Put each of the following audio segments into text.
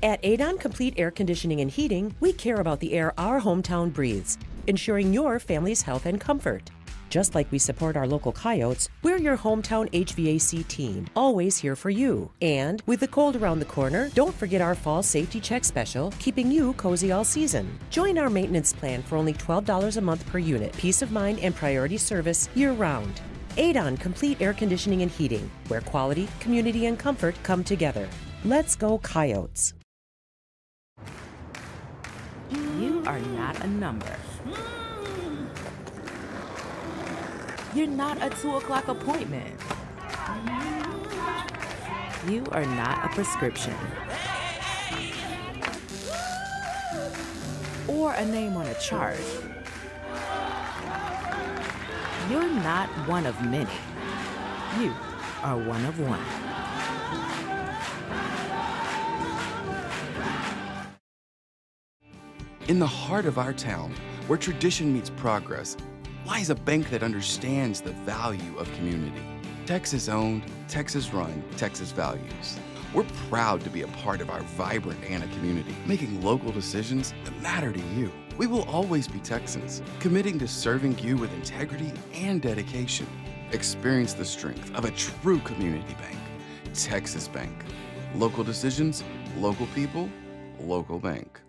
At Adon Complete Air Conditioning and Heating, we care about the air our hometown breathes, ensuring your family's health and comfort. Just like we support our local coyotes, we're your hometown HVAC team, always here for you. And with the cold around the corner, don't forget our fall safety check special, keeping you cozy all season. Join our maintenance plan for only $12 a month per unit. Peace of mind and priority service year-round. Adon Complete Air Conditioning and Heating, where quality, community, and comfort come together. Let's go Coyotes. You are not a number. You're not a 2 o'clock appointment. You are not a prescription. Or a name on a chart. You're not one of many. You are one of one. In the heart of our town, where tradition meets progress, lies a bank that understands the value of community. Texas-owned, Texas-run, Texas Values. We're proud to be a part of our vibrant Anna community, making local decisions that matter to you. We will always be Texans, committing to serving you with integrity and dedication. Experience the strength of a true community bank. Texas Bank. Local decisions, local people, local bank.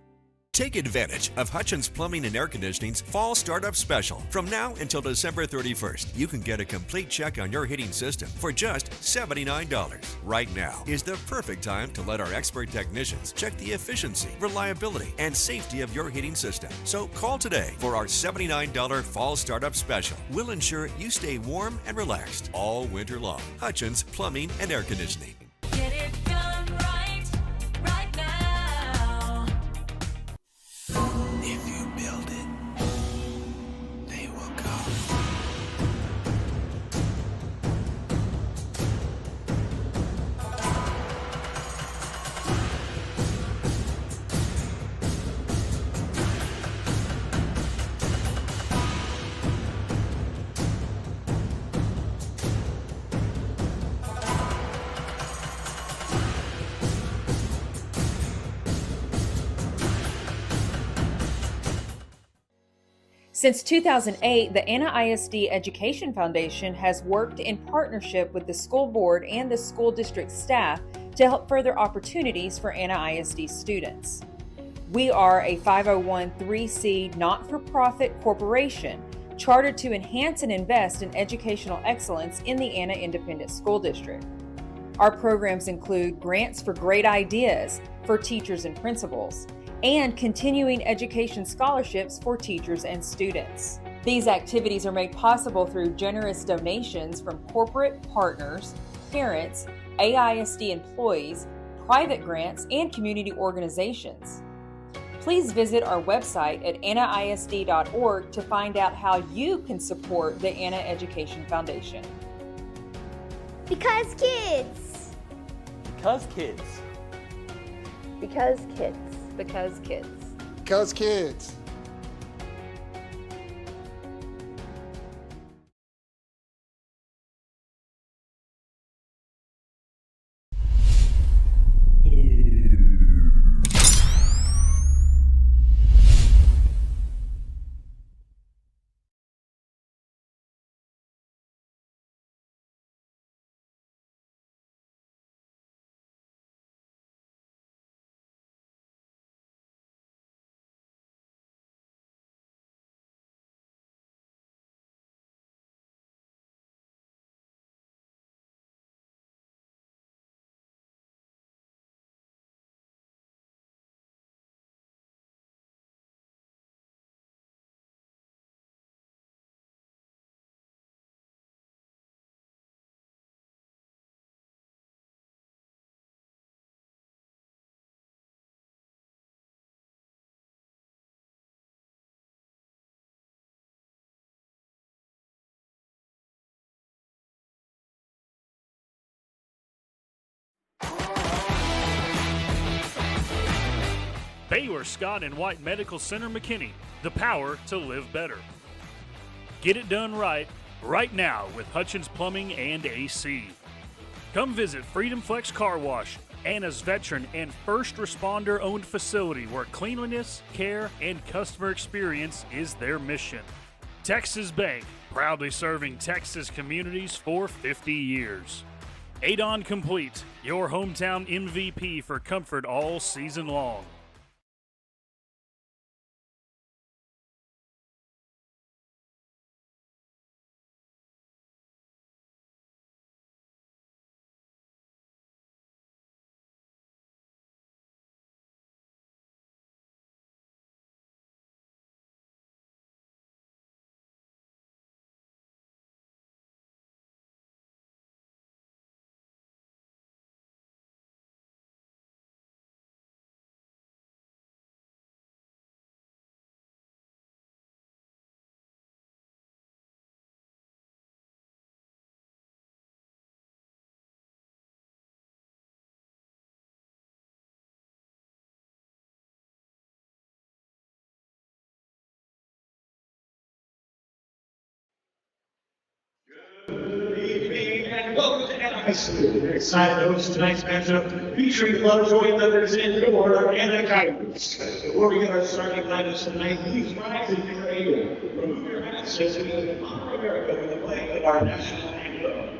Take advantage of Hutchins Plumbing and Air Conditioning's Fall Startup Special. From now until December 31st, you can get a complete check on your heating system for just $79. Right now is the perfect time to let our expert technicians check the efficiency, reliability, and safety of your heating system. So call today for our $79 Fall Startup Special. We'll ensure you stay warm and relaxed all winter long. Hutchins Plumbing and Air Conditioning. Get it done right, right now. If you build it, they will come. Since 2008, the Anna ISD Education Foundation has worked in partnership with the school board and the school district staff to help further opportunities for Anna ISD students. We are a 501(c) not-for-profit corporation chartered to enhance and invest in educational excellence in the Anna Independent School District. Our programs include grants for great ideas for teachers and principals, and continuing education scholarships for teachers and students. These activities are made possible through generous donations from corporate partners, parents, AISD employees, private grants, and community organizations. Please visit our website at annaisd.org to find out how you can support the Anna Education Foundation. Because kids. Because kids. Because kids. Because kids. Because kids. Baylor Scott and White Medical Center McKinney, the power to live better. Get it done right, right now with Hutchins Plumbing and AC. Come visit Freedom Flex Car Wash, Anna's veteran and first responder owned facility where cleanliness, care, and customer experience is their mission. Texas Bank, proudly serving Texas communities for 50 years. Adon Complete, your hometown MVP for comfort all season long. Good evening and welcome to NIC. We're excited to host tonight's matchup featuring Lovejoy Leathers in your and the Coyotes. Before we get our starting lineups tonight, please rise in your aid. Remove your hats as we honor America with the playing of our national anthem.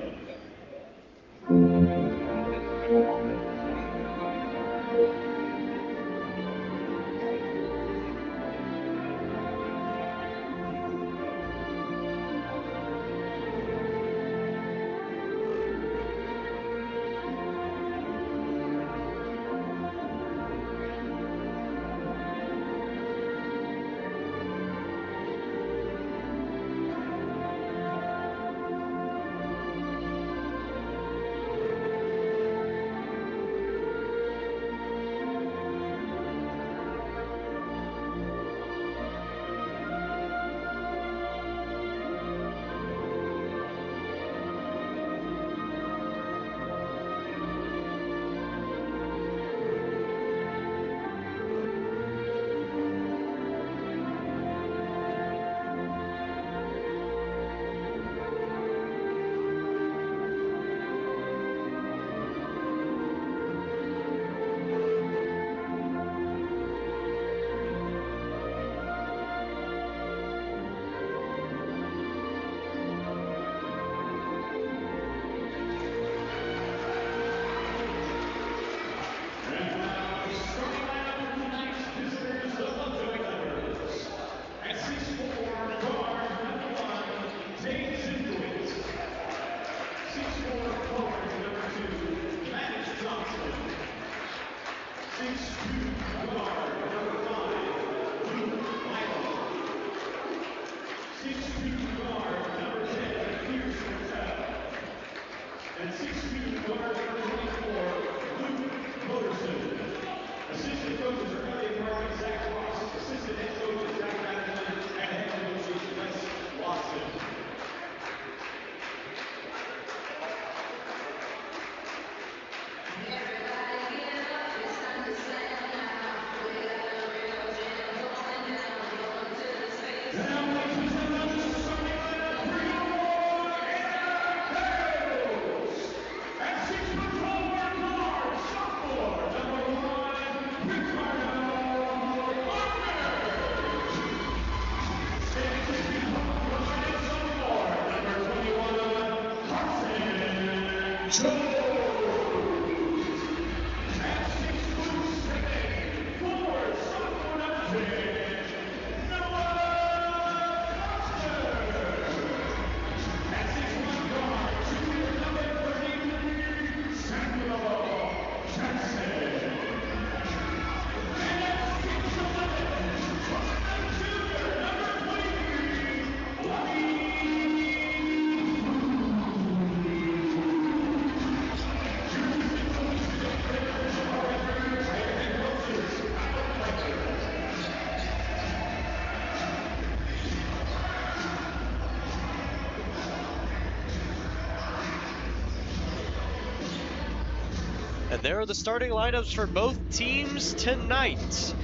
And there are the starting lineups for both teams tonight.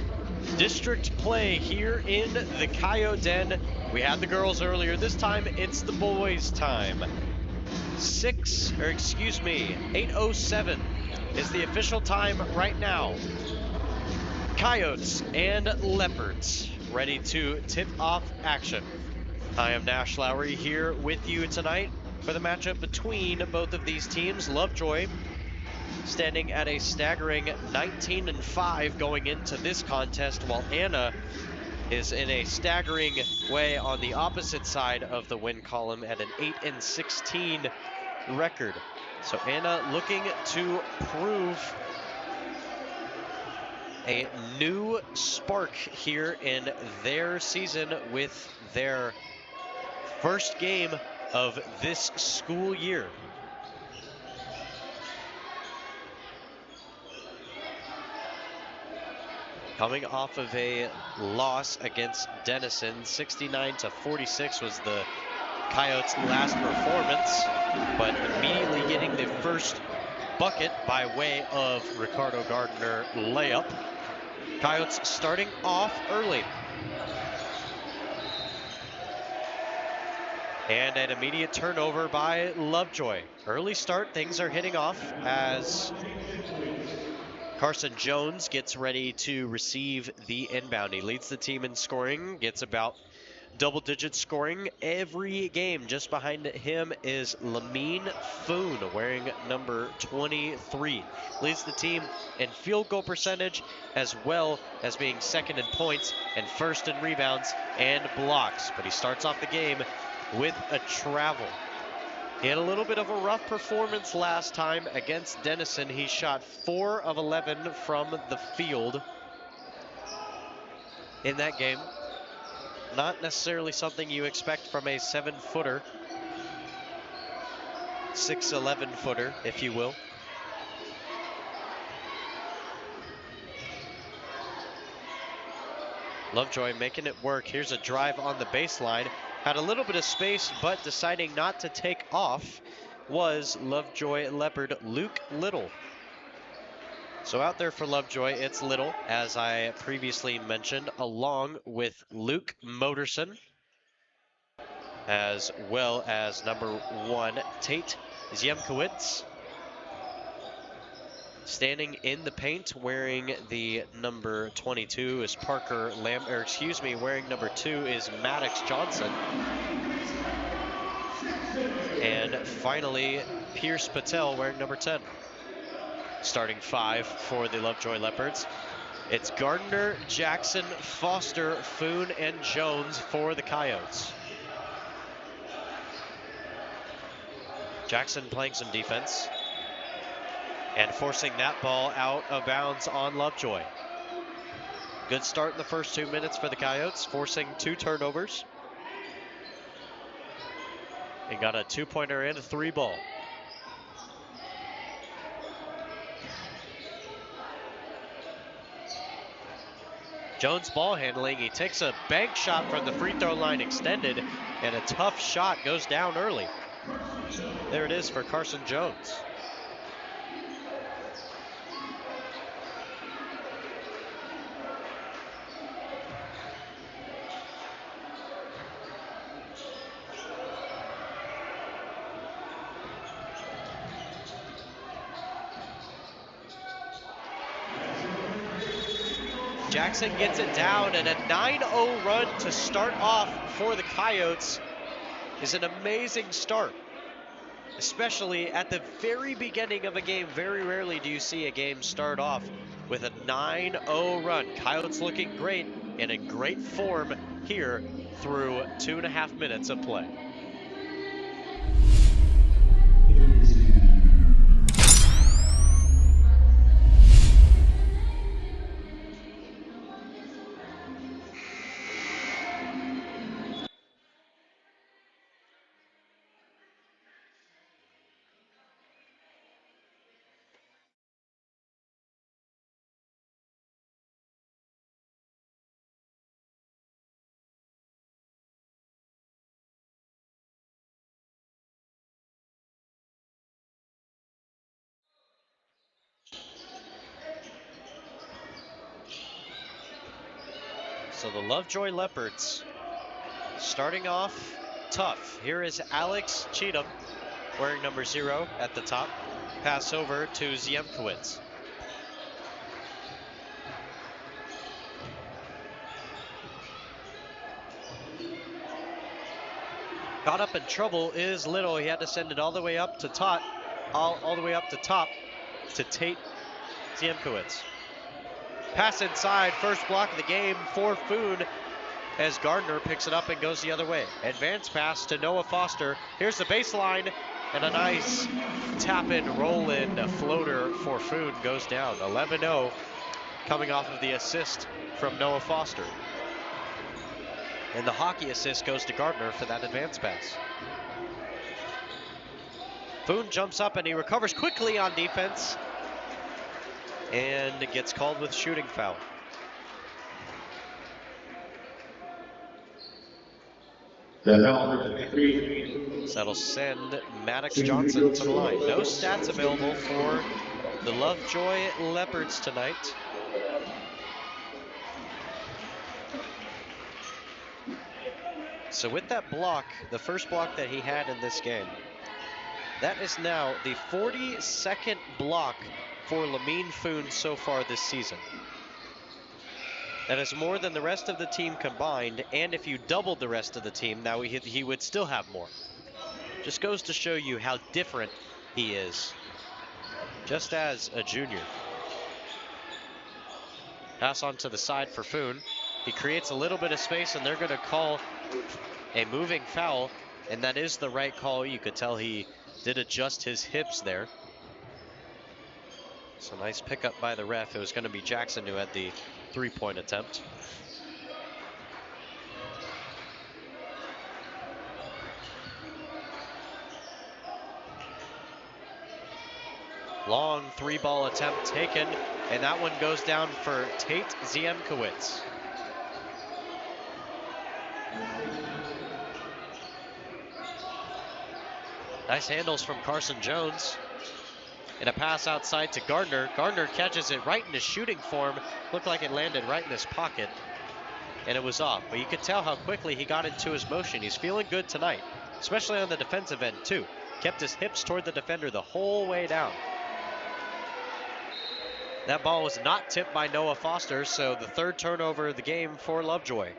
District play here in the Coyote Den. We had the girls earlier. This time, it's the boys' time. 8:07 is the official time right now. Coyotes and Leopards ready to tip off action. I am Nash Lowry here with you tonight for the matchup between both of these teams. Lovejoy standing at a staggering 19-5 going into this contest, while Anna is in a staggering way on the opposite side of the win column at an 8-16 record. So Anna looking to prove a new spark here in their season with their first game of this school year. Coming off of a loss against Denison, 69-46 was the Coyotes' last performance, but immediately getting the first bucket by way of Ricardo Gardner layup. Coyotes starting off early. And an immediate turnover by Lovejoy. Early start, things are hitting off as Carson Jones gets ready to receive the inbound. He leads the team in scoring, gets about double-digit scoring every game. Just behind him is Lamine Foon, wearing number 23. Leads the team in field goal percentage, as well as being second in points and first in rebounds and blocks. But he starts off the game with a travel. He had a little bit of a rough performance last time against Denison. He shot 4 of 11 from the field in that game. Not necessarily something you expect from a 7-footer, 6'11" if you will. Lovejoy making it work. Here's a drive on the baseline. Had a little bit of space, but deciding not to take off was Lovejoy Leopard Luke Little. So out there for Lovejoy, it's Little, as I previously mentioned, along with Luke Moterson, as well as number 1, Tate Ziemkowicz. Standing in the paint, wearing the number 22 is Parker wearing number 2 is Maddox Johnson. And finally, Pierce Patel wearing number 10. Starting 5 for the Lovejoy Leopards. It's Gardner, Jackson, Foster, Foon, and Jones for the Coyotes. Jackson playing some defense and forcing that ball out of bounds on Lovejoy. Good start in the first 2 minutes for the Coyotes, forcing 2 turnovers. And got a 2-pointer and a 3 ball. Jones ball handling. He takes a bank shot from the free throw line extended, and a tough shot goes down early. There it is for Carson Jones. Jackson gets it down, and a 9-0 run to start off for the Coyotes is an amazing start, especially at the very beginning of a game. Very rarely do you see a game start off with a 9-0 run. Coyotes looking great and in great form here through 2.5 minutes of play. So the Lovejoy Leopards starting off tough. Here is Alex Cheatham wearing number 0 at the top. Pass over to Ziemkowicz. Got up in trouble is Little. He had to send it all the way up to top, all the way up to top to Tate Ziemkowicz. Pass inside, first block of the game for Foon as Gardner picks it up and goes the other way. Advance pass to Noah Foster. Here's the baseline and a nice tap in, roll in, a floater for Foon goes down. 11-0 coming off of the assist from Noah Foster. And the hockey assist goes to Gardner for that advance pass. Foon jumps up and he recovers quickly on defense and gets called with shooting foul. So that'll send Maddox Johnson to the line. No stats available for the Lovejoy Leopards tonight. So with that block, the first block that he had in this game, that is now the 42nd block for Lamine Foon so far this season. That is more than the rest of the team combined, and if you doubled the rest of the team, now he would still have more. Just goes to show you how different he is, just as a junior. Pass on to the side for Foon. He creates a little bit of space, and they're going to call a moving foul, and that is the right call. You could tell he did adjust his hips there. So nice pickup by the ref. It was going to be Jackson who had the three-point attempt. Long three-ball attempt taken, and that one goes down for Tate Ziemkowicz. Nice handles from Carson Jones. And a pass outside to Gardner. Gardner catches it right in his shooting form. Looked like it landed right in his pocket. And it was off. But you could tell how quickly he got into his motion. He's feeling good tonight, especially on the defensive end too. Kept his hips toward the defender the whole way down. That ball was not tipped by Noah Foster, so the third turnover of the game for Lovejoy.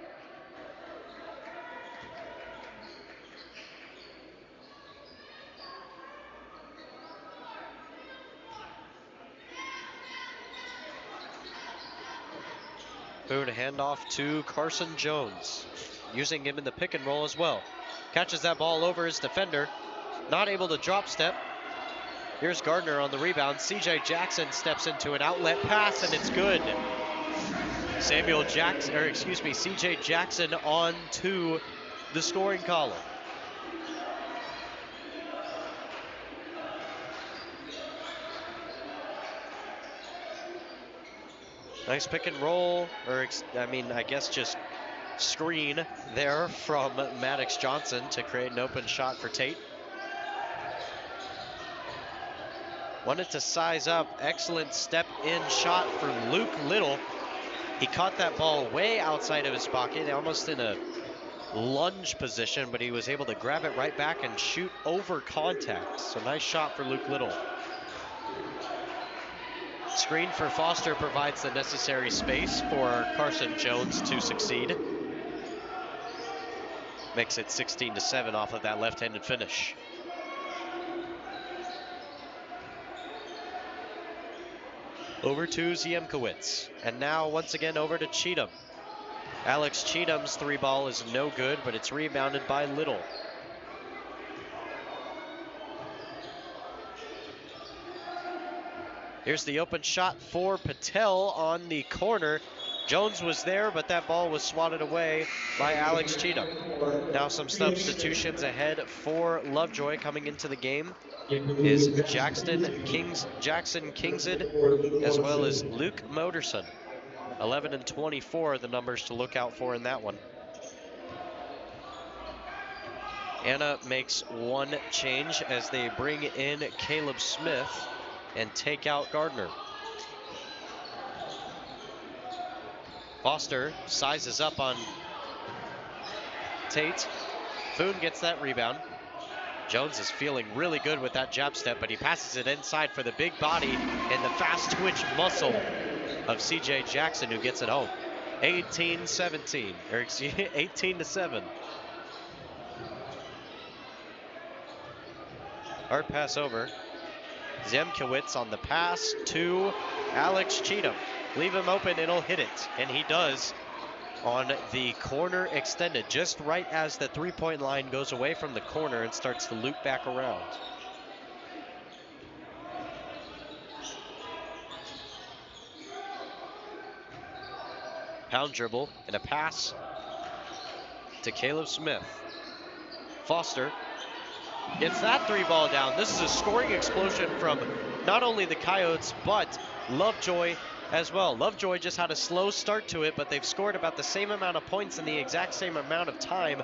Foon handoff to Carson Jones, using him in the pick and roll as well. Catches that ball over his defender, not able to drop step. Here's Gardner on the rebound. CJ Jackson steps into an outlet pass, and it's good. CJ Jackson on to the scoring column. Nice pick and roll, or I guess just screen there from Maddox Johnson to create an open shot for Tate. Wanted to size up. Excellent step in shot for Luke Little. He caught that ball way outside of his pocket, almost in a lunge position, but he was able to grab it right back and shoot over contact. So nice shot for Luke Little. Screen for Foster provides the necessary space for Carson Jones to succeed. Makes it 16-7 off of that left-handed finish. Over to Ziemkowicz, and now once again over to Cheatham. Alex Cheatham's three ball is no good, but it's rebounded by Little. Here's the open shot for Patel on the corner. Jones was there, but that ball was swatted away by Alex Cheatham. Now some substitutions ahead for Lovejoy coming into the game is Jackson Kingsid, as well as Luke Moderson. 11 and 24 are the numbers to look out for in that one. Anna makes one change as they bring in Caleb Smith and take out Gardner. Foster sizes up on Tate. Foon gets that rebound. Jones is feeling really good with that jab step, but he passes it inside for the big body and the fast twitch muscle of C.J. Jackson, who gets it home. 18-17, or excuse me, 18-7. Hard pass over. Ziemkiewicz on the pass to Alex Cheatham. Leave him open, it'll hit it, and he does on the corner extended, just right as the three-point line goes away from the corner and starts to loop back around. Pound dribble and a pass to Caleb Smith. Foster gets that three ball down. This is a scoring explosion from not only the Coyotes, but Lovejoy as well. Lovejoy just had a slow start to it, but they've scored about the same amount of points in the exact same amount of time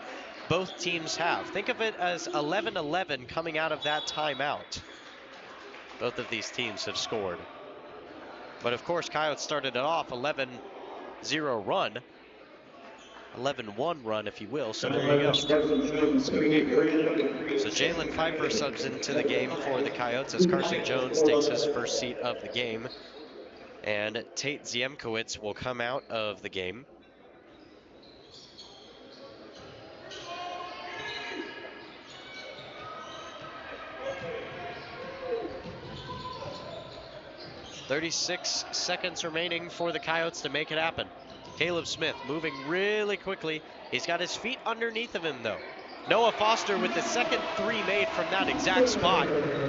both teams have. Think of it as 11-11 coming out of that timeout. Both of these teams have scored. But of course, Coyotes started it off 11-0 run. 11-1 run, if you will, so there you go. So Jalen Pfeiffer subs into the game for the Coyotes as Carson Jones takes his first seat of the game. And Tate Ziemkiewicz will come out of the game. .36 seconds remaining for the Coyotes to make it happen. Caleb Smith moving really quickly. He's got his feet underneath of him, though. Noah Foster with the second three made from that exact spot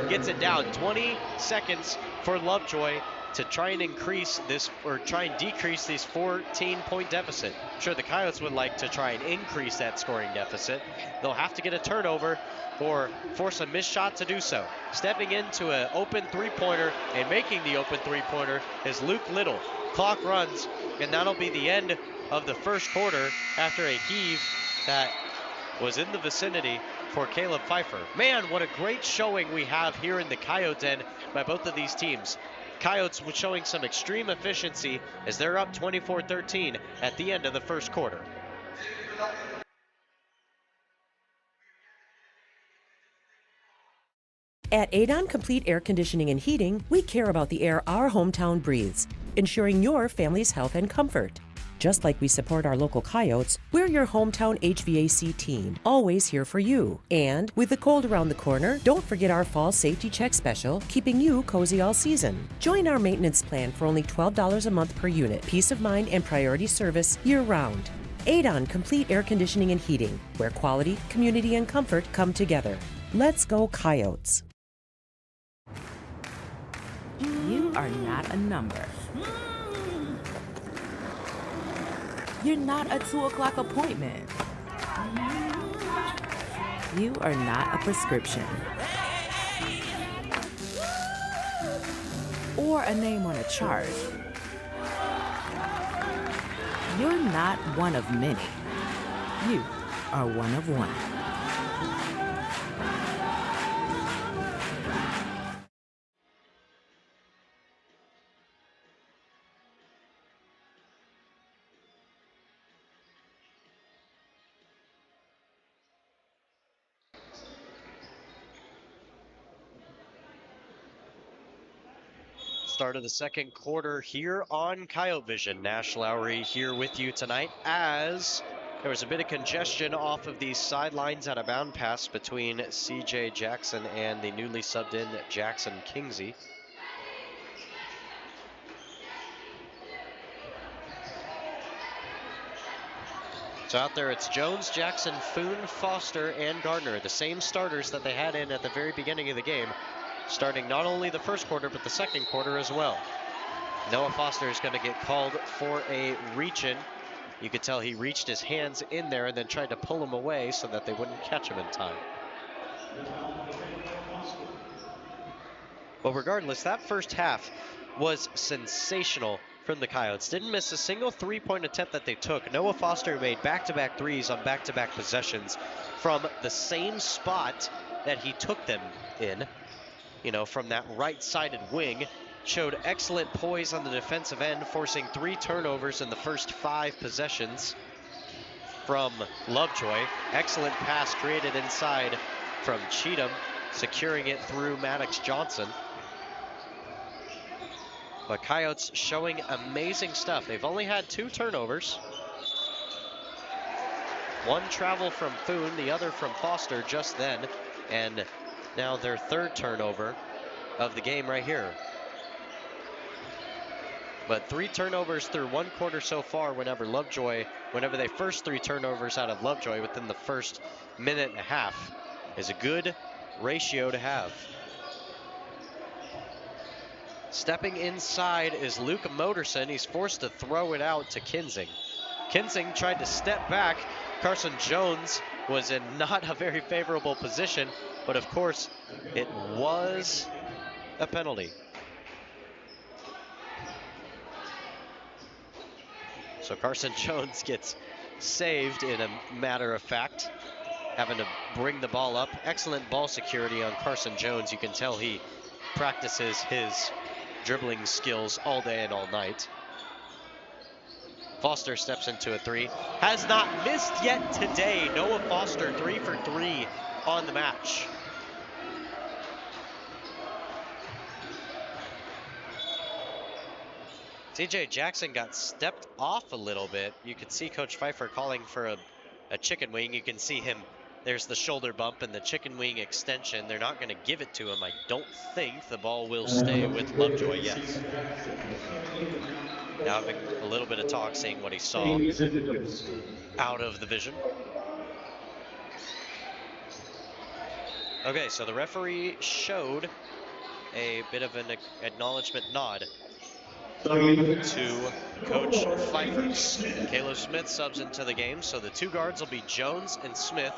gets it down. 20 seconds for Lovejoy to try and increase this, or try and decrease this 14-point deficit. I'm sure the Coyotes would like to try and increase that scoring deficit. They'll have to get a turnover or force a missed shot to do so. Stepping into an open three-pointer and making the open three-pointer is Luke Little. Clock runs, and that'll be the end of the first quarter after a heave that was in the vicinity for Caleb Pfeiffer. Man, what a great showing we have here in the Coyotes end by both of these teams. Coyotes was showing some extreme efficiency as they're up 24-13 at the end of the first quarter. At Adon Complete Air Conditioning and Heating, we care about the air our hometown breathes, ensuring your family's health and comfort. Just like we support our local Coyotes, we're your hometown HVAC team, always here for you. And with the cold around the corner, don't forget our fall safety check special, keeping you cozy all season. Join our maintenance plan for only $12 a month per unit. Peace of mind and priority service year-round. Adon Complete Air Conditioning and Heating, where quality, community, and comfort come together. Let's go Coyotes. You are not a number. You're not a 2 o'clock appointment. You are not a prescription. Or a name on a chart. You're not one of many. You are one of one. Start of the second quarter here on Coyote Vision. Nash Lowry here with you tonight as there was a bit of congestion off of these sidelines at a bound pass between C.J. Jackson and the newly subbed in Jackson Kingsey. So out there it's Jones, Jackson, Foon, Foster, and Gardner, the same starters that they had in at the very beginning of the game, starting not only the first quarter, but the second quarter as well. Noah Foster is going to get called for a reach-in. You could tell he reached his hands in there and then tried to pull him away so that they wouldn't catch him in time. But regardless, that first half was sensational from the Coyotes. Didn't miss a single three-point attempt that they took. Noah Foster made back-to-back threes on back-to-back possessions from the same spot that he took them in. You know, from that right-sided wing, showed excellent poise on the defensive end, forcing 3 turnovers in the first 5 possessions from Lovejoy. Excellent pass created inside from Cheatham, securing it through Maddox Johnson. But Coyotes showing amazing stuff. They've only had 2 turnovers. One travel from Foon, the other from Foster just then. And now their 3rd turnover of the game right here. But 3 turnovers through 1 quarter so far whenever they first 3 turnovers out of Lovejoy within the first minute and a half is a good ratio to have. Stepping inside is Luke Moderson. He's forced to throw it out to Kinsing. Kinsing tried to step back. Carson Jones was in not a very favorable position, but of course it was a penalty. So Carson Jones gets saved in a matter of fact, having to bring the ball up. Excellent ball security on Carson Jones. You can tell he practices his dribbling skills all day and all night. Foster steps into a 3. Has not missed yet today. Noah Foster 3 for 3 on the match. TJ Jackson got stepped off a little bit. You could see Coach Pfeiffer calling for a chicken wing. You can see him. There's the shoulder bump and the chicken wing extension. They're not going to give it to him. I don't think the ball will stay with Lovejoy, yes. Now having a little bit of talk, seeing what he saw out of the vision. Okay, so the referee showed a bit of an acknowledgement nod to Coach Pfeiffer. Caleb Smith subs into the game, so the 2 guards will be Jones and Smith,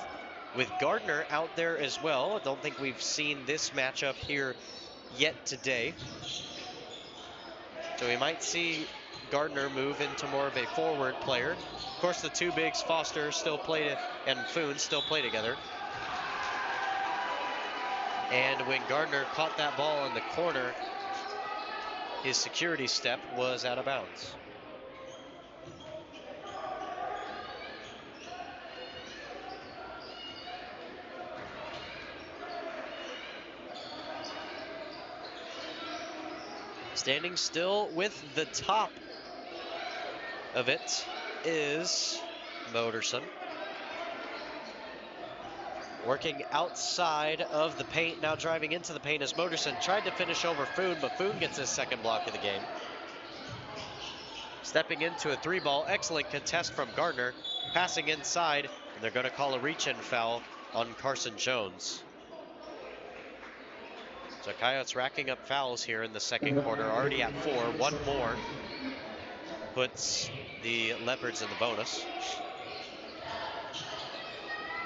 with Gardner out there as well. I don't think we've seen this matchup here yet today. So we might see Gardner move into more of a forward player. Of course, the 2 bigs, Foster and Foon still play together. And when Gardner caught that ball in the corner, his security step was out of bounds. Standing still with the top of it is Moderson. Working outside of the paint, now driving into the paint as Moderson tried to finish over Foon, but Foon gets his 2nd block of the game. Stepping into a 3-ball, excellent contest from Gardner, passing inside, and they're going to call a reach-in foul on Carson Jones. So Coyotes racking up fouls here in the 2nd quarter, already at 4. 1 more puts the Leopards in the bonus.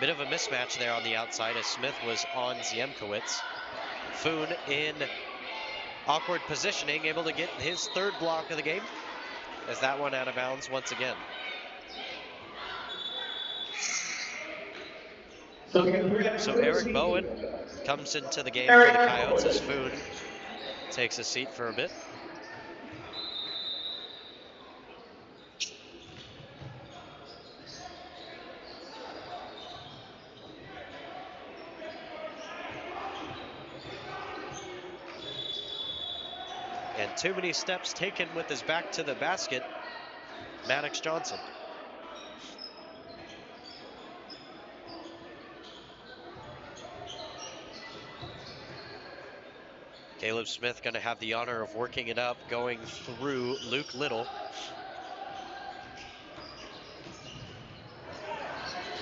Bit of a mismatch there on the outside as Smith was on Ziemkowicz. Foon in awkward positioning, able to get his 3rd block of the game, as that one out of bounds once again. So Eric Bowen comes into the game for the Coyotes as Foon takes a seat for a bit. And too many steps taken with his back to the basket, Maddox Johnson. Caleb Smith going to have the honor of working it up, going through Luke Little.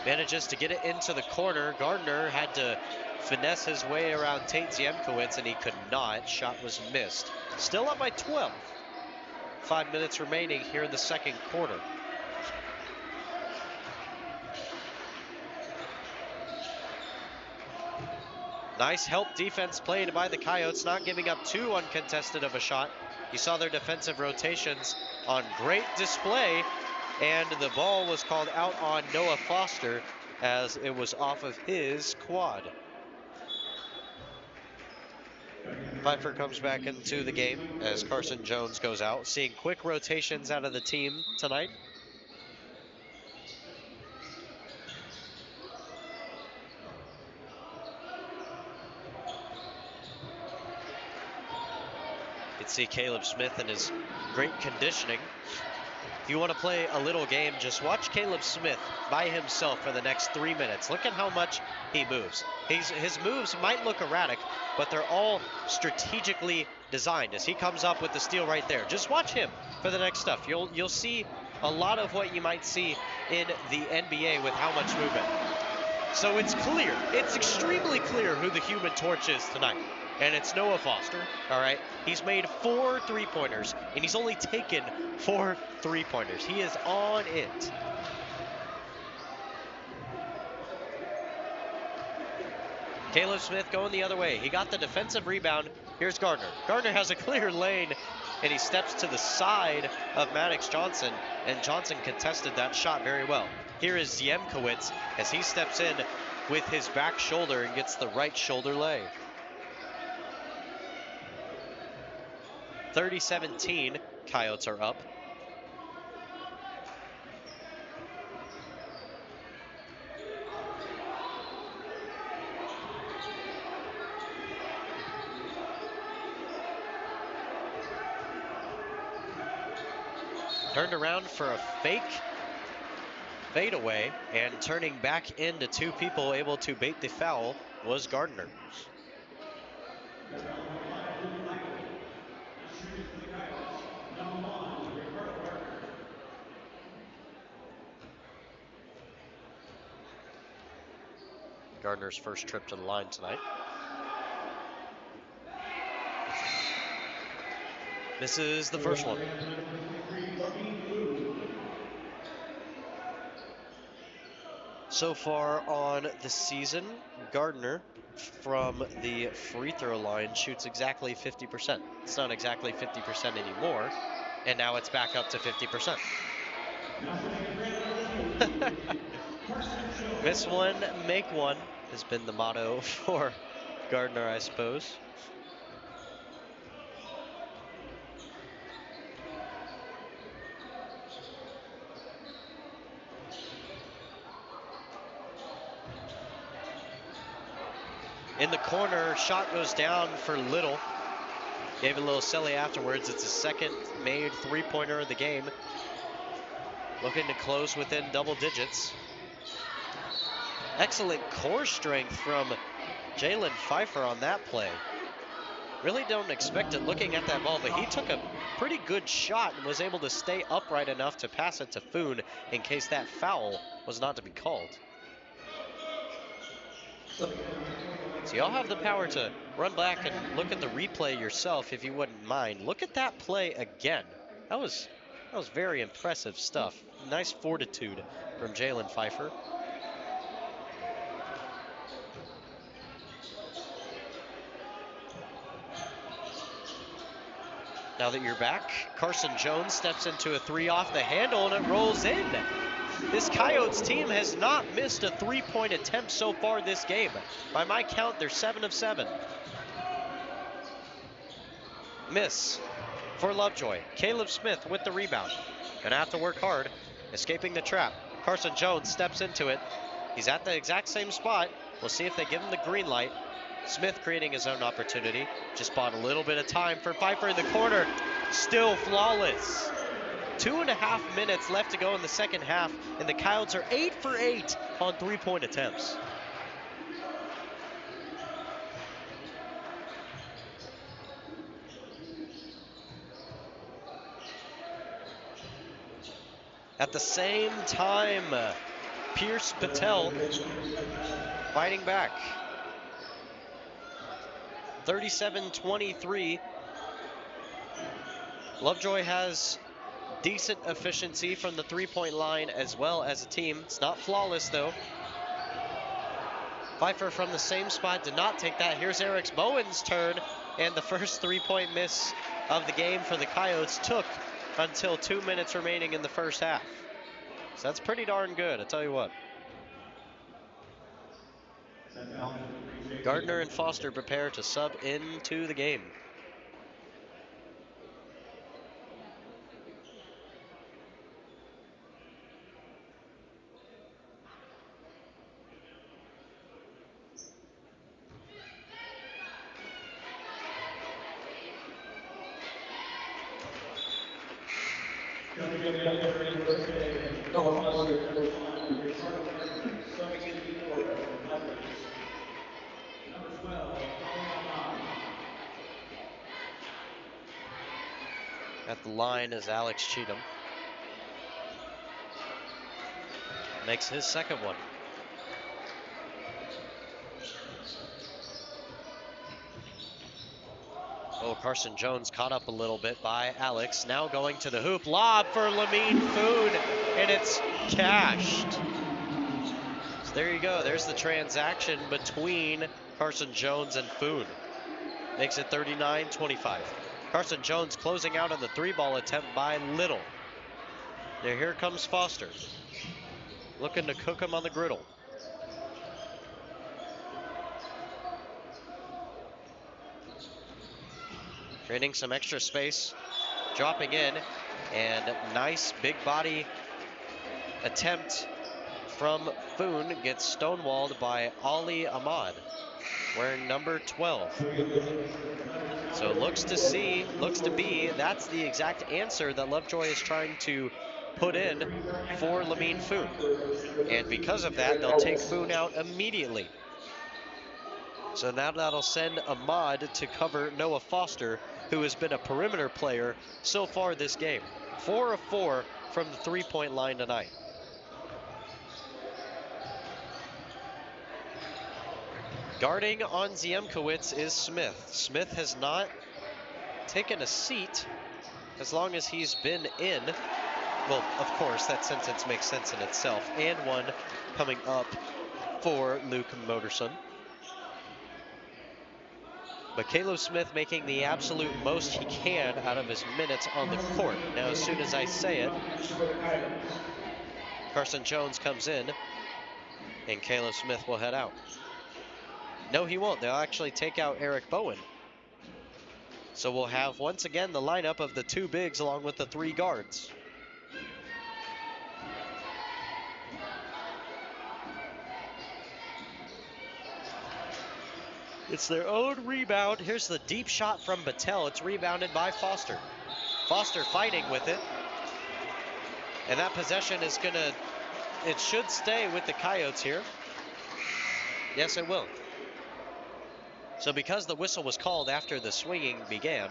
Manages to get it into the corner. Gardner had to finesse his way around Tate Ziemkowicz, and he could not. Shot was missed. Still up by 12. 5 minutes remaining here in the 2nd quarter. Nice help defense played by the Coyotes, not giving up too uncontested of a shot. You saw their defensive rotations on great display, and the ball was called out on Noah Foster as it was off of his quad. Pfeiffer comes back into the game as Carson Jones goes out. Seeing quick rotations out of the team tonight. You can see Caleb Smith and his great conditioning. If you want to play a little game, just watch Caleb Smith by himself for the next 3 minutes. Look at how much he moves. His moves might look erratic, but they're all strategically designed. As he comes up with the steal right there, just watch him for the next stuff. You'll see a lot of what you might see in the NBA with how much movement. So it's clear, it's extremely clear who the Human Torch is tonight. And it's Noah Foster, all right? He's made 4 3-pointers, and he's only taken 4 3-pointers. He is on it. Caleb Smith going the other way. He got the defensive rebound. Here's Gardner. Gardner has a clear lane, and he steps to the side of Maddox Johnson, and Johnson contested that shot very well. Here is Ziemkowicz as he steps in with his back shoulder and gets the right shoulder lay. 30-17, Coyotes are up. Turned around for a fake fadeaway, and turning back into 2 people able to bait the foul was Gardner. Gardner's first trip to the line tonight. Misses the first one. So far on the season, Gardner from the free throw line shoots exactly 50%. It's not exactly 50% anymore, and now it's back up to 50%. Miss one, make one has been the motto for Gardner, I suppose. In the corner, shot goes down for Little. Gave a little silly afterwards. It's his second made 3-pointer of the game. Looking to close within double digits. Excellent core strength from Jalen Pfeiffer on that play. Really don't expect it looking at that ball, but he took a pretty good shot and was able to stay upright enough to pass it to Foon in case that foul was not to be called. So y'all have the power to run back and look at the replay yourself if you wouldn't mind. Look at that play again. That was very impressive stuff. Nice fortitude from Jalen Pfeiffer. Now that you're back, Carson Jones steps into a 3 off the handle and it rolls in. This Coyotes team has not missed a 3-point attempt so far this game. By my count, they're 7 of 7. Miss for Lovejoy. Caleb Smith with the rebound. Gonna have to work hard, escaping the trap. Carson Jones steps into it. He's at the exact same spot. We'll see if they give him the green light. Smith creating his own opportunity. Just bought a little bit of time for Pfeiffer in the corner. Still flawless. 2.5 minutes left to go in the second half, and the Coyotes are 8 for 8 on 3-point attempts. At the same time, Pierce Patel fighting back. 37-23. Lovejoy has decent efficiency from the 3-point line as well as a team. It's not flawless though. Pfeiffer from the same spot did not take that. Here's Eric Bowen's turn, and the first 3-point miss of the game for the Coyotes took until 2 minutes remaining in the first half. So that's pretty darn good, I tell you what. Gardner and Foster prepare to sub into the game. At the line is Alex Cheatham. Makes his second one. Oh, Carson Jones caught up a little bit by Alex. Now going to the hoop. Lob for Lamine Food, and it's cashed. So there you go. There's the transaction between Carson Jones and Food. Makes it 39-25. Carson Jones closing out on the three-ball attempt by Little. Now here comes Foster. Looking to cook him on the griddle. Creating some extra space. Dropping in. And nice big body attempt from Foon gets stonewalled by Ali Ahmad, wearing number 12. So looks to be, that's the exact answer that Lovejoy is trying to put in for Lamine Foon. And because of that, they'll take Foon out immediately. So now that'll send Ahmad to cover Noah Foster, who has been a perimeter player so far this game. 4 of 4 from the three-point line tonight. Guarding on Ziemkowicz is Smith. Smith has not taken a seat as long as he's been in. Well, of course, that sentence makes sense in itself. And one coming up for Luke Moderson. But Caleb Smith making the absolute most he can out of his minutes on the court. Now, as soon as I say it, Carson Jones comes in, and Caleb Smith will head out. No, he won't. They'll actually take out Eric Bowen. So we'll have, once again, the lineup of the two bigs along with the three guards. It's their own rebound. Here's the deep shot from Battelle. It's rebounded by Foster. Foster fighting with it. And that possession is gonna, it should stay with the Coyotes here. Yes, it will. So because the whistle was called after the swinging began,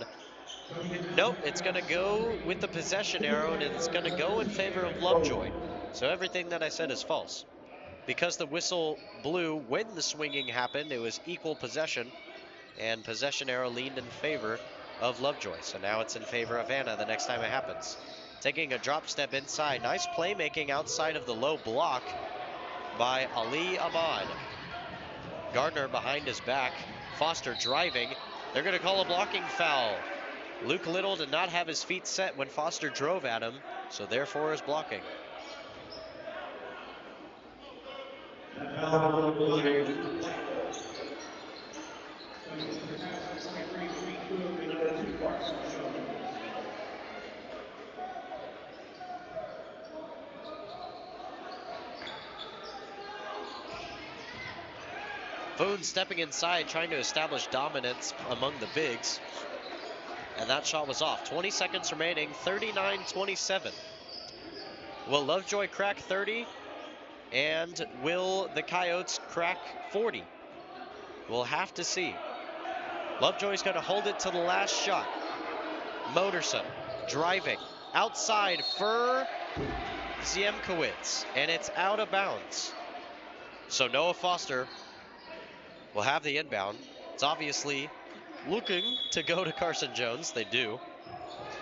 nope, it's gonna go with the possession arrow, and it's gonna go in favor of Lovejoy. So everything that I said is false. Because the whistle blew when the swinging happened, it was equal possession, and possession arrow leaned in favor of Lovejoy. So now it's in favor of Anna the next time it happens. Taking a drop step inside. Nice playmaking outside of the low block by Ali Ahmad. Gardner behind his back. Foster driving. They're going to call a blocking foul. Luke Little did not have his feet set when Foster drove at him, so therefore is blocking. Foon stepping inside, trying to establish dominance among the bigs. And that shot was off. 20 seconds remaining, 39-27. Will Lovejoy crack 30? And will the Coyotes crack 40? We'll have to see. Lovejoy's going to hold it to the last shot. Moderson driving outside for Ziemkowicz, and it's out of bounds. So Noah Foster will have the inbound. It's obviously looking to go to Carson Jones. They do.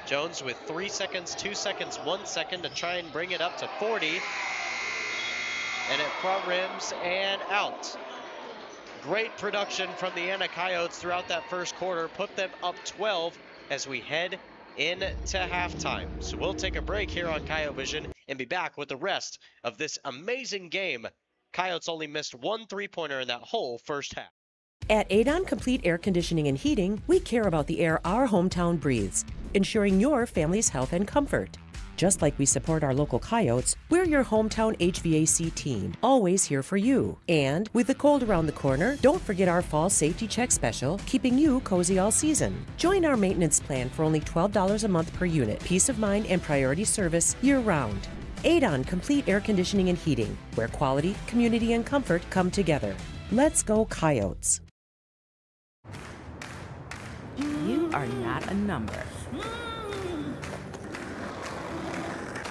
Jones with 3 seconds, 2 seconds, 1 second to try and bring it up to 40. And it front rims and out. Great production from the Anna Coyotes throughout that first quarter. Put them up 12 as we head into halftime. So we'll take a break here on Coyote Vision and be back with the rest of this amazing game. Coyotes only missed 1 3-pointer in that whole first half. At Adon Complete Air Conditioning and Heating, we care about the air our hometown breathes, ensuring your family's health and comfort. Just like we support our local coyotes, we're your hometown HVAC team, always here for you. And with the cold around the corner, don't forget our fall safety check special, keeping you cozy all season. Join our maintenance plan for only $12 a month per unit. Peace of mind and priority service year-round. Adon Complete Air Conditioning and Heating, where quality, community, and comfort come together. Let's go Coyotes. You are not a number.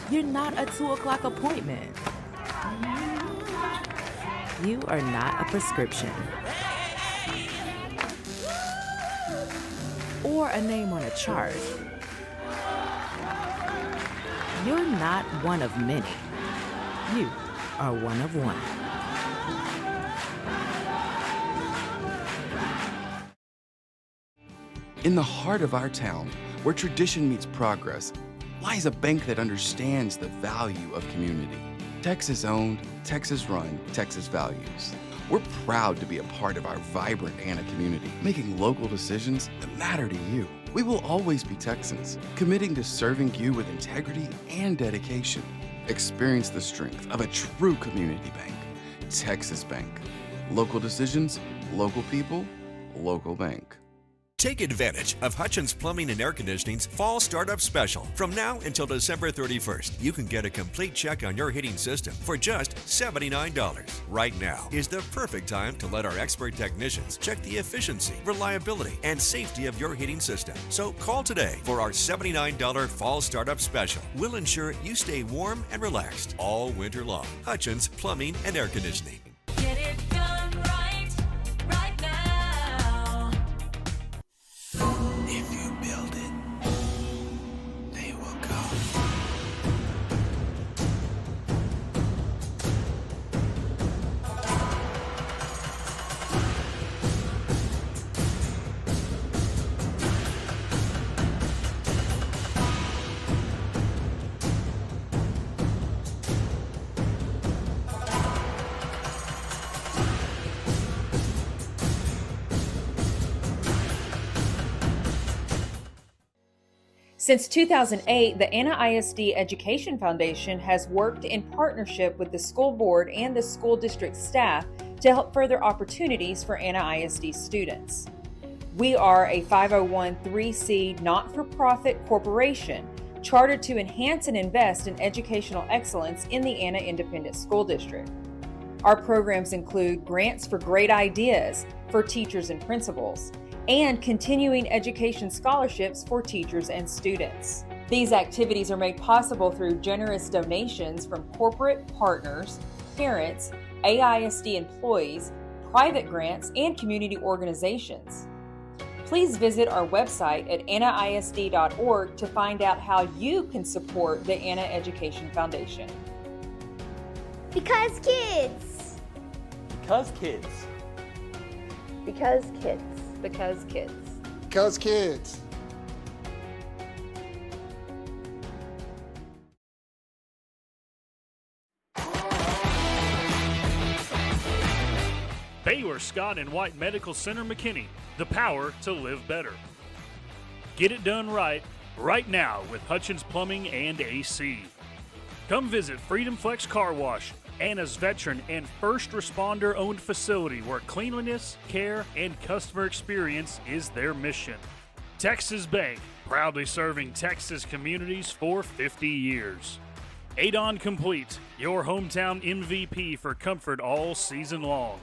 You're not a 2 o'clock appointment. You are not a prescription. Or a name on a chart. You're not one of many. You are one of one. In the heart of our town, where tradition meets progress, lies a bank that understands the value of community. Texas-owned, Texas-run, Texas Values. We're proud to be a part of our vibrant Anna community, making local decisions that matter to you. We will always be Texans, committing to serving you with integrity and dedication. Experience the strength of a true community bank. Texas Bank. Local decisions, local people, local bank. Take advantage of Hutchins Plumbing and Air Conditioning's Fall Startup Special. From now until December 31st, you can get a complete check on your heating system for just $79. Right now is the perfect time to let our expert technicians check the efficiency, reliability, and safety of your heating system. So call today for our $79 Fall Startup Special. We'll ensure you stay warm and relaxed all winter long. Hutchins Plumbing and Air Conditioning. Get it done right, right now. If you build it, they will come. Since 2008, the Anna ISD Education Foundation has worked in partnership with the school board and the school district staff to help further opportunities for Anna ISD students. We are a 501(c) not-for-profit corporation chartered to enhance and invest in educational excellence in the Anna Independent School District. Our programs include grants for great ideas for teachers and principals, and continuing education scholarships for teachers and students. These activities are made possible through generous donations from corporate partners, parents, AISD employees, private grants, and community organizations. Please visit our website at annaisd.org to find out how you can support the Anna Education Foundation. Because kids. Because kids. Because kids. Because kids. Because kids. Baylor Scott and White Medical Center McKinney, the power to live better. Get it done right, right now with Hutchins Plumbing and AC. Come visit Freedom Flex Car Wash, Anna's veteran and first responder owned facility where cleanliness, care, and customer experience is their mission. Texas Bank, proudly serving Texas communities for 50 years. Adon Complete, your hometown MVP for comfort all season long.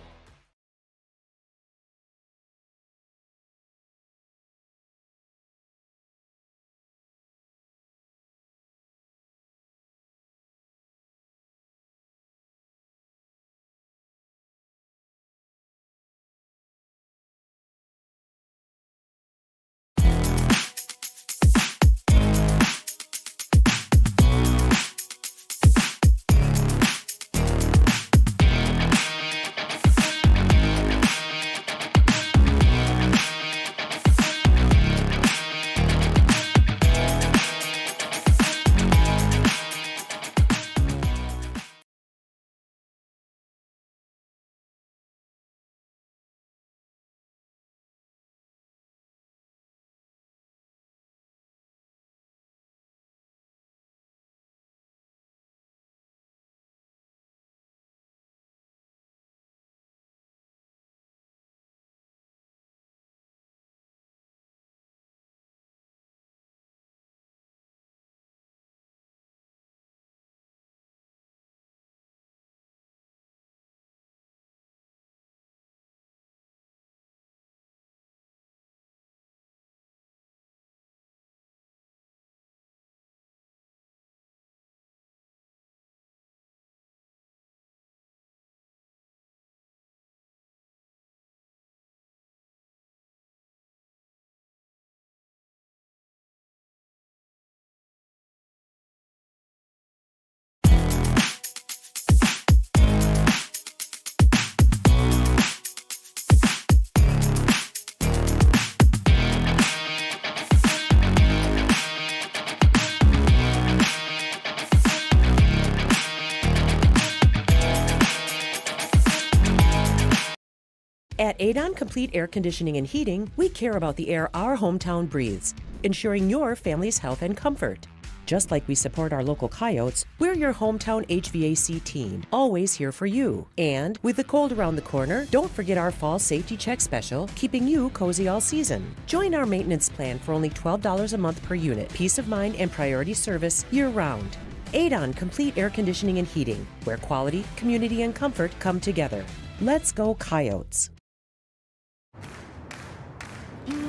At Adon Complete Air Conditioning and Heating, we care about the air our hometown breathes, ensuring your family's health and comfort. Just like we support our local coyotes, we're your hometown HVAC team, always here for you. And with the cold around the corner, don't forget our fall safety check special, keeping you cozy all season. Join our maintenance plan for only $12 a month per unit. Peace of mind and priority service year-round. Adon Complete Air Conditioning and Heating, where quality, community, and comfort come together. Let's go Coyotes.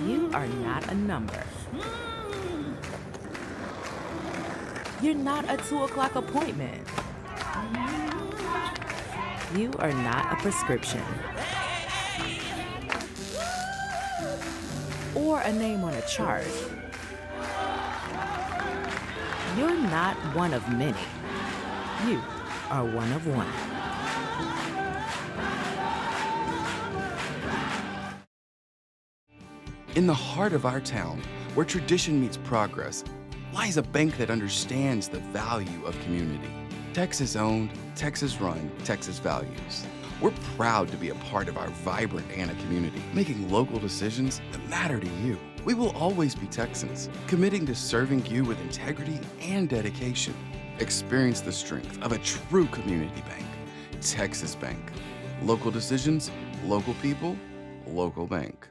You are not a number. You're not a 2 o'clock appointment. You are not a prescription. Or a name on a chart. You're not one of many. You are one of one. In the heart of our town, where tradition meets progress, lies a bank that understands the value of community. Texas owned, Texas run, Texas values. We're proud to be a part of our vibrant Anna community, making local decisions that matter to you. We will always be Texans, committing to serving you with integrity and dedication. Experience the strength of a true community bank. Texas Bank. Local decisions, local people, local bank.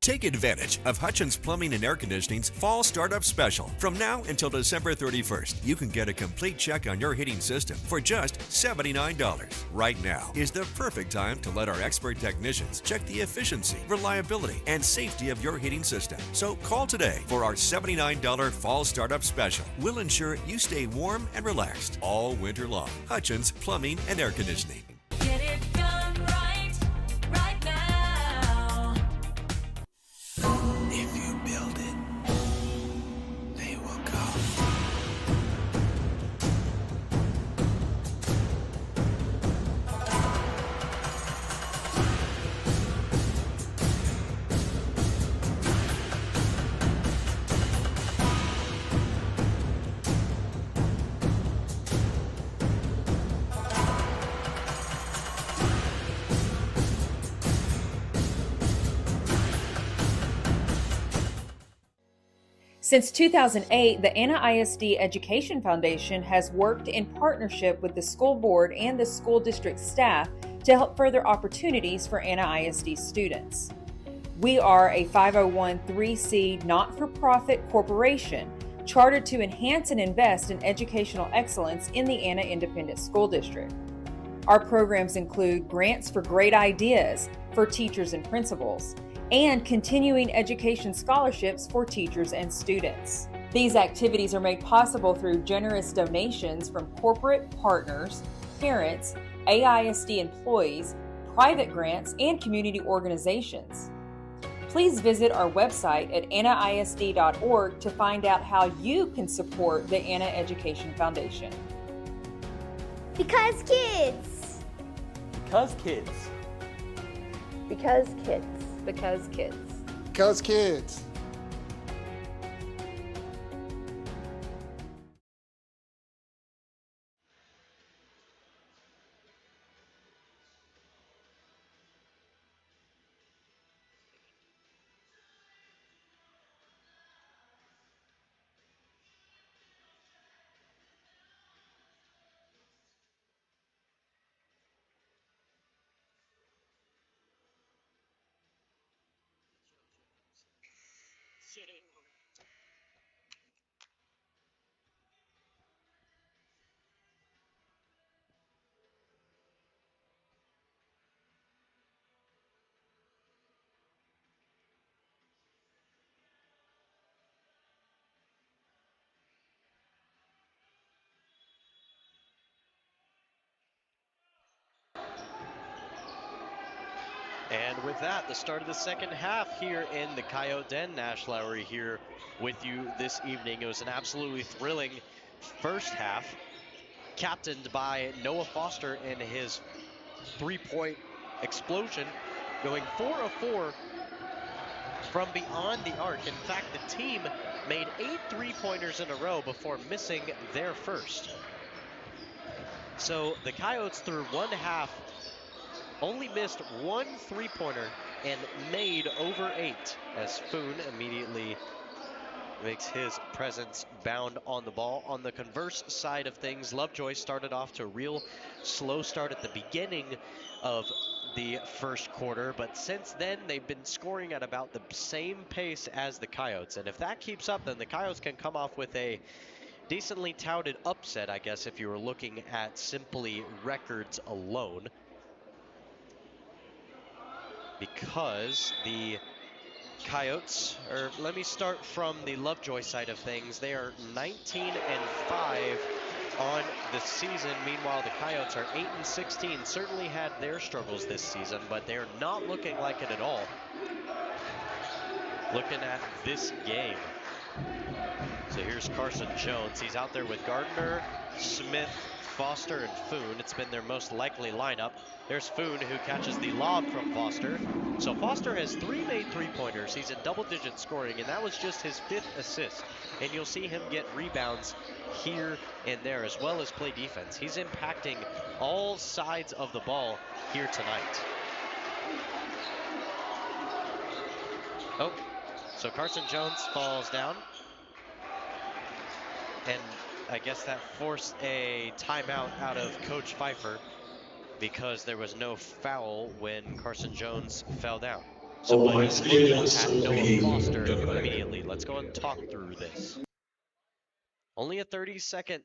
Take advantage of Hutchins Plumbing and Air Conditioning's Fall Startup Special. From now until December 31st, you can get a complete check on your heating system for just $79. Right now is the perfect time to let our expert technicians check the efficiency, reliability, and safety of your heating system. So call today for our $79 Fall Startup Special. We'll ensure you stay warm and relaxed all winter long. Hutchins Plumbing and Air Conditioning. Get it done right, right now. If you build it, they will come. Since 2008, the Anna ISD Education Foundation has worked in partnership with the school board and the school district staff to help further opportunities for Anna ISD students. We are a 501(c)(3) not-for-profit corporation chartered to enhance and invest in educational excellence in the Anna Independent School District. Our programs include grants for great ideas for teachers and principals, and continuing education scholarships for teachers and students. These activities are made possible through generous donations from corporate partners, parents, AISD employees, private grants, and community organizations. Please visit our website at annaisd.org to find out how you can support the Anna Education Foundation. Because kids. Because kids. Because kids. Because kids. Because kids. And with that, the start of the second half here in the Coyote Den. Nash Lowry here with you this evening. It was an absolutely thrilling first half, captained by Noah Foster in his three-point explosion, going 4 of 4 from beyond the arc. In fact, the team made 8 three-pointers in a row before missing their first. So the Coyotes, through one half, only missed 1 three-pointer and made over 8 as Foon immediately makes his presence bound on the ball. On the converse side of things, Lovejoy started off to a real slow start at the beginning of the first quarter, but since then they've been scoring at about the same pace as the Coyotes, and if that keeps up, then the Coyotes can come off with a decently touted upset, I guess, if you were looking at simply records alone, because the Coyotes, or let me start from the Lovejoy side of things. They are 19-5 on the season. Meanwhile, the Coyotes are 8-16. Certainly had their struggles this season, but they're not looking like it at all. Looking at this game. So here's Carson Jones. He's out there with Gardner, Smith, Foster, and Foon. It's been their most likely lineup. There's Foon, who catches the lob from Foster. So Foster has 3 made three-pointers. He's in double-digit scoring, and that was just his 5th assist. And you'll see him get rebounds here and there, as well as play defense. He's impacting all sides of the ball here tonight. Oh, so Carson Jones falls down. And I guess that forced a timeout out of Coach Pfeiffer because there was no foul when Carson Jones fell down. So but he's looking at Noah Foster immediately. Let's go and talk through this. Only a 30-second.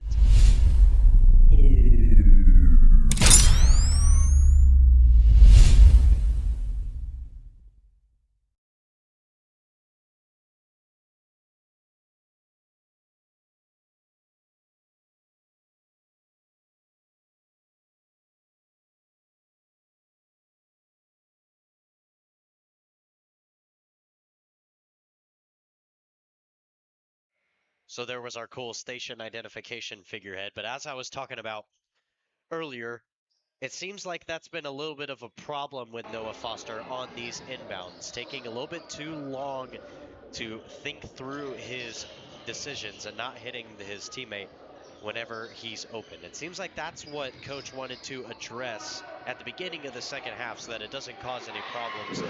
So there was our cool station identification figurehead. But as I was talking about earlier, it seems like that's been a little bit of a problem with Noah Foster on these inbounds, taking a little bit too long to think through his decisions and not hitting his teammate whenever he's open. It seems like that's what Coach wanted to address at the beginning of the second half so that it doesn't cause any problems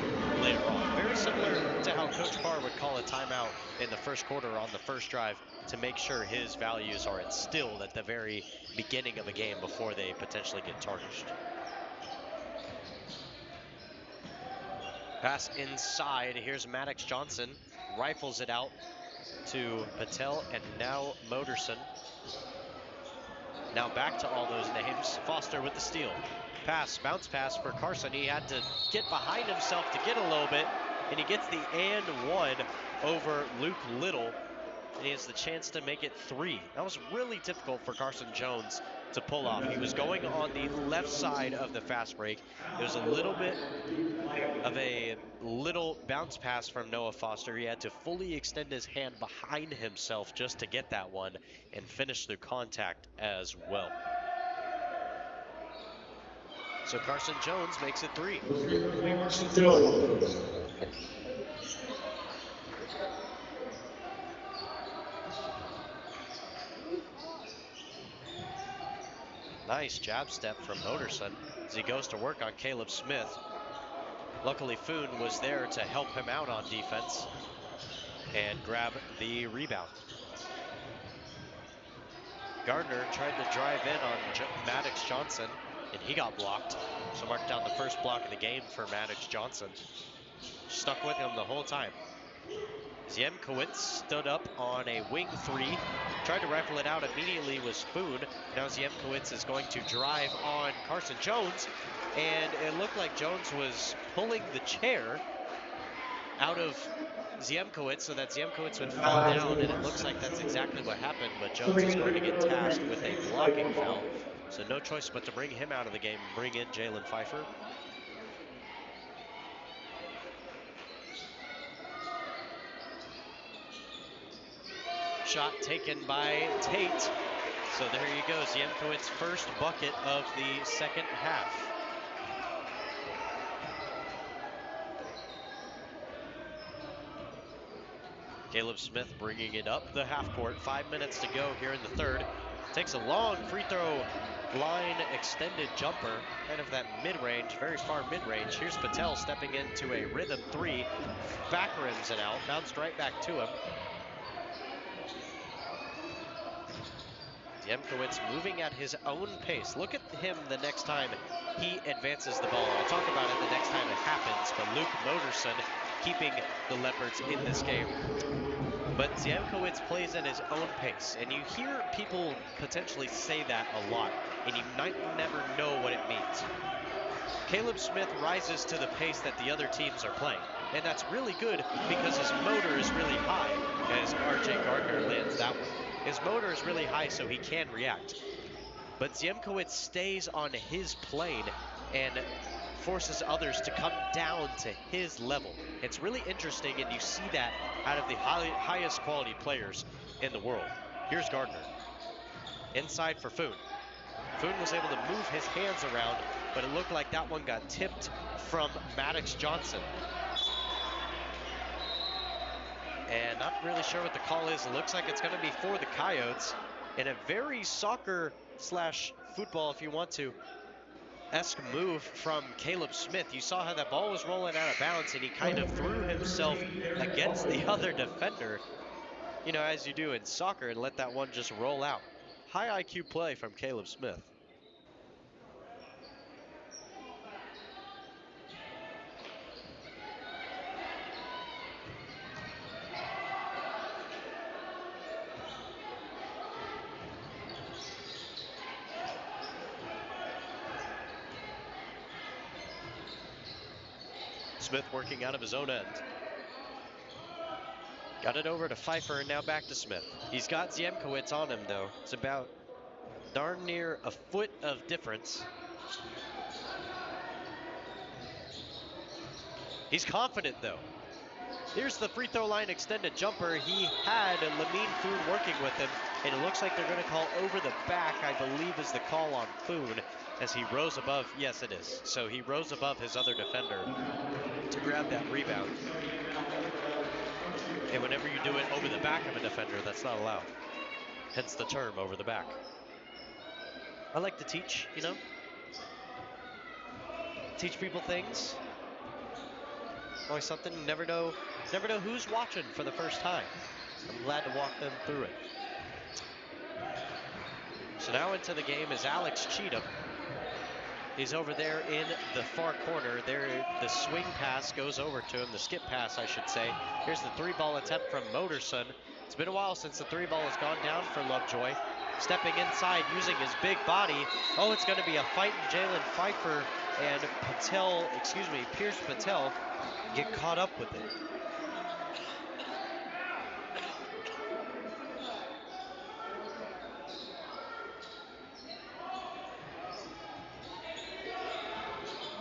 later on. Very similar to how Coach Parr would call a timeout in the first quarter on the first drive to make sure his values are instilled at the very beginning of a game before they potentially get tarnished. Pass inside. Here's Maddox Johnson. Rifles it out to Patel and now Moderson. Now back to all those names. Foster with the steal. Pass, bounce pass for Carson. He had to get behind himself to get a little bit, and he gets the and one over Luke Little, and he has the chance to make it 3. That was really difficult for Carson Jones to pull off. He was going on the left side of the fast break. It was a little bit of a little bounce pass from Noah Foster. He had to fully extend his hand behind himself just to get that one and finish the contact as well. So Carson Jones makes it 3. Nice jab step from Moderson as he goes to work on Caleb Smith. Luckily, Foon was there to help him out on defense and grab the rebound. Gardner tried to drive in on Maddox Johnson, and he got blocked. So marked down the first block of the game for Maddox Johnson. Stuck with him the whole time. Ziemkowitz stood up on a wing 3, tried to rifle it out immediately was Foon. Now Ziemkowitz is going to drive on Carson Jones, and it looked like Jones was pulling the chair out of Ziemkowitz so that Ziemkowitz would fall down, and it looks like that's exactly what happened, but Jones is going to get tasked with a blocking foul. So no choice but to bring him out of the game and bring in Jalen Pfeiffer. Shot taken by Tate. So there you go, Ziemkowitz's first bucket of the second half. Caleb Smith bringing it up the half court. 5 minutes to go here in the third. Takes a long free throw line extended jumper, kind of that mid-range, very far mid-range. Here's Patel stepping into a rhythm three, back rims it out, bounced right back to him. Ziemkowicz moving at his own pace. Look at him the next time he advances the ball. I'll talk about it the next time it happens, but Luke Moderson keeping the Leopards in this game. But Ziemkowicz plays at his own pace, and you hear people potentially say that a lot, and you might never know what it means. Caleb Smith rises to the pace that the other teams are playing, and that's really good because his motor is really high, as RJ Gardner lands that one. His motor is really high, so he can react. But Ziemkowicz stays on his plane and forces others to come down to his level. It's really interesting, and you see that out of the highest quality players in the world. Here's Gardner. Inside for Foon. Foon was able to move his hands around, but it looked like that one got tipped from Maddox Johnson. And not really sure what the call is. It looks like it's going to be for the Coyotes in a very soccer slash football, if you want to, esque move from Caleb Smith. You saw how that ball was rolling out of bounds, and he kind of threw himself against the other defender, you know, as you do in soccer, and let that one just roll out. High IQ play from Caleb Smith. Smith working out of his own end. Got it over to Pfeiffer, and now back to Smith. He's got Ziemkowicz on him, though. It's about darn near a foot of difference. He's confident, though. Here's the free throw line extended jumper. He had Lamine Foon working with him, and it looks like they're going to call over the back, I believe is the call on Foon, as he rose above. Yes, it is. So he rose above his other defender to grab that rebound. And whenever you do it over the back of a defender, that's not allowed. Hence the term over the back. I like to teach, you know? Teach people things. Always something, never know who's watching for the first time. I'm glad to walk them through it. So now into the game is Alex Cheatham. He's over there in the far corner. There, the swing pass goes over to him, the skip pass, I should say. Here's the three-ball attempt from Moderson. It's been a while since the three-ball has gone down for Lovejoy. Stepping inside, using his big body. Oh, it's going to be a fight, and Jalen Pfeiffer and Pierce Patel get caught up with it.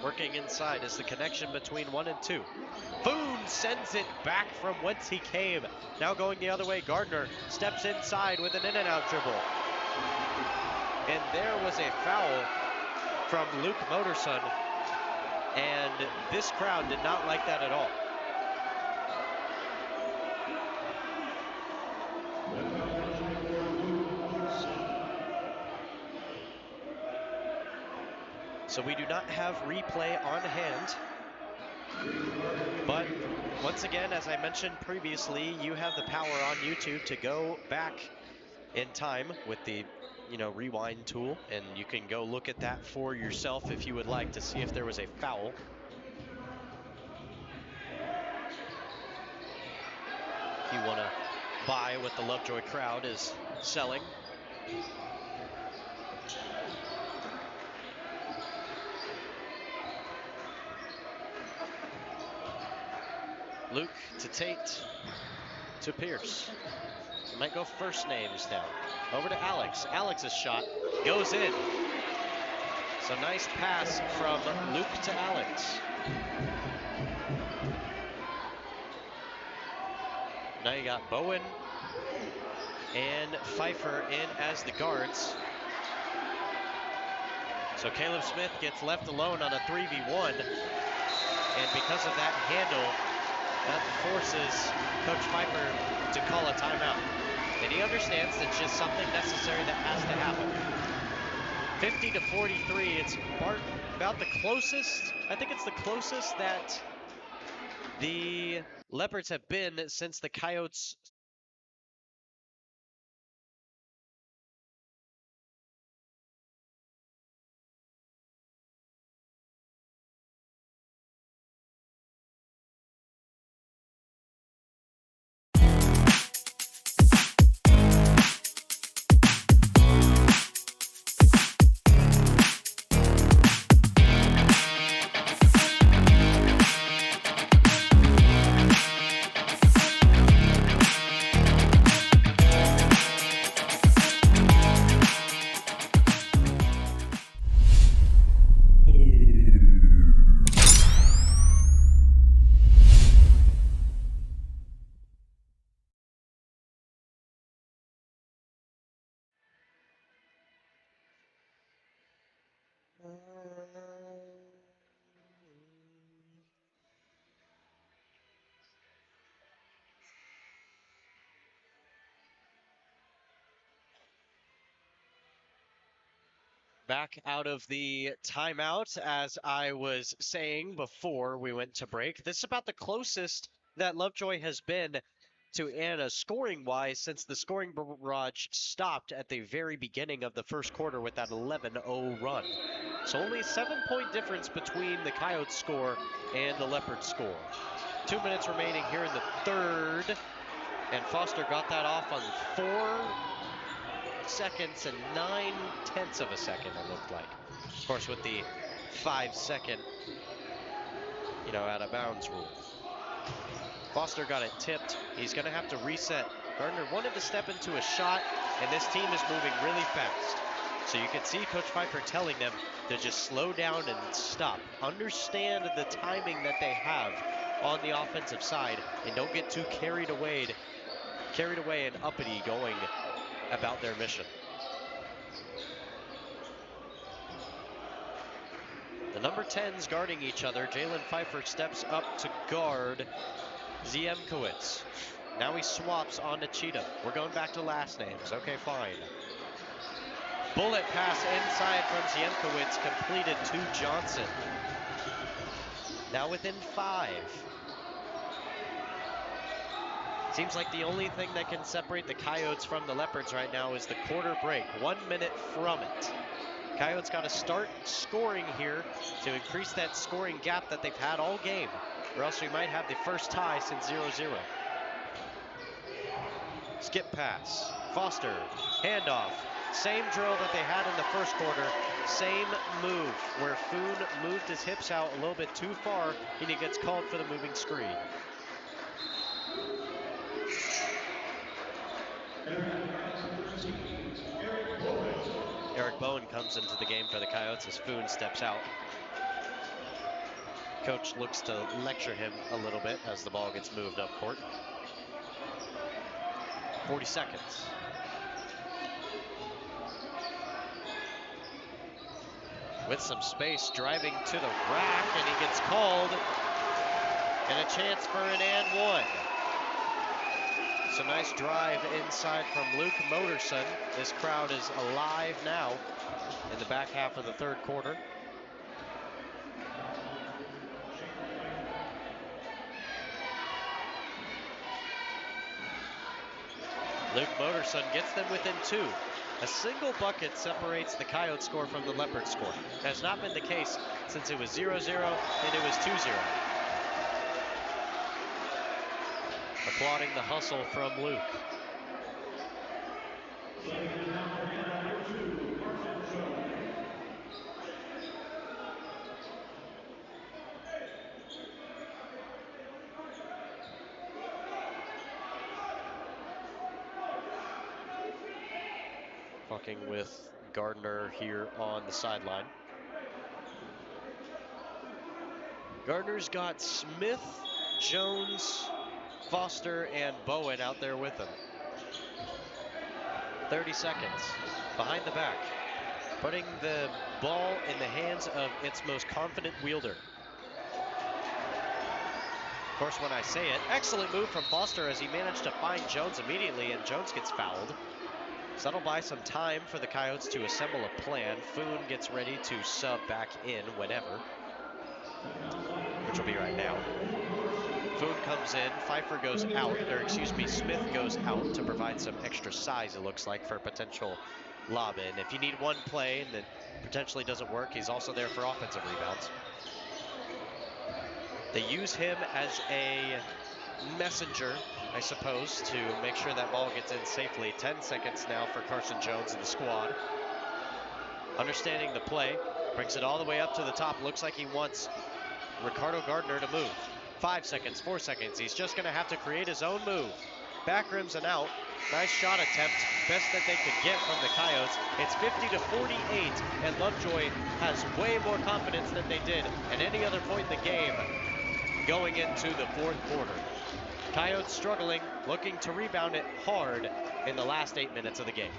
Working inside is the connection between 1 and 2. Foon sends it back from whence he came. Now going the other way, Gardner steps inside with an in-and-out dribble. And there was a foul from Luke Moderson, and this crowd did not like that at all. So we do not have replay on hand. But once again, as I mentioned previously, you have the power on YouTube to go back in time with the, rewind tool, and you can go look at that for yourself if you would like to see if there was a foul. If you want to buy what the Lovejoy crowd is selling. Luke to Tate to Pierce. We might go first names now. Over to Alex. Alex's shot goes in. So nice pass from Luke to Alex. Now you got Bowen and Pfeiffer in as the guards. So Caleb Smith gets left alone on a 3v1. And because of that handle, that forces Coach Pfeiffer to call a timeout. And he understands it's just something necessary that has to happen. 50 to 43, it's about the closest, I think it's the closest that the Leopards have been since the Coyotes back out of the timeout, as I was saying before we went to break. This is about the closest that Lovejoy has been to Anna scoring-wise since the scoring barrage stopped at the very beginning of the first quarter with that 11-0 run. So only a 7-point difference between the Coyotes score and the Leopards score. 2 minutes remaining here in the third, and Foster got that off on 4 seconds and 9/10 of a second, it looked like. Of course, with the 5-second, out of bounds rule. Foster got it tipped. He's going to have to reset. Gardner wanted to step into a shot, and this team is moving really fast. So you can see Coach Pfeiffer telling them to just slow down and stop. Understand the timing that they have on the offensive side, and don't get too carried away and uppity going about their mission. The number 10s guarding each other. Jalen Pfeiffer steps up to guard Ziemkowicz. Now he swaps onto Cheetah. We're going back to last names. Okay, fine. Bullet pass inside from Ziemkowicz completed to Johnson. Now within 5. Seems like the only thing that can separate the Coyotes from the Leopards right now is the quarter break. 1 minute from it. Coyotes got to start scoring here to increase that scoring gap that they've had all game, or else we might have the first tie since 0-0. Skip pass. Foster. Handoff. Same drill that they had in the first quarter. Same move where Foon moved his hips out a little bit too far and he gets called for the moving screen. Eric Bowen comes into the game for the Coyotes as Foon steps out. Coach looks to lecture him a little bit as the ball gets moved up court. 40 seconds. With some space, driving to the rack, and he gets called. And a chance for an and one. So nice drive inside from Luke Motorson. This crowd is alive now in the back half of the third quarter. Luke Motorson gets them within 2. A single bucket separates the Coyote score from the Leopard score. Has not been the case since it was 0-0 and it was 2-0. Applauding the hustle from Luke. Talking with Gardner here on the sideline. Gardner's got Smith, Jones, Foster, and Bowen out there with him. 30 seconds. Behind the back. Putting the ball in the hands of its most confident wielder. course, when I say it, excellent move from Foster as he managed to find Jones immediately, and Jones gets fouled. So that'll buy some time for the Coyotes to assemble a plan. Foon gets ready to sub back in whenever, which will be right now. Foon comes in, Pfeiffer goes out, or excuse me, Smith goes out to provide some extra size, it looks like, for a potential lob in. If you need one play and it potentially doesn't work, he's also there for offensive rebounds. They use him as a messenger, I suppose, to make sure that ball gets in safely. 10 seconds now for Carson Jones and the squad. Understanding the play, brings it all the way up to the top. Looks like he wants Ricardo Gardner to move. 5 seconds, 4 seconds. He's just going to have to create his own move. Back rims and out. Nice shot attempt. Best that they could get from the Coyotes. It's 50-48, and Lovejoy has way more confidence than they did at any other point in the game going into the fourth quarter. Coyotes struggling, looking to rebound it hard in the last 8 minutes of the game.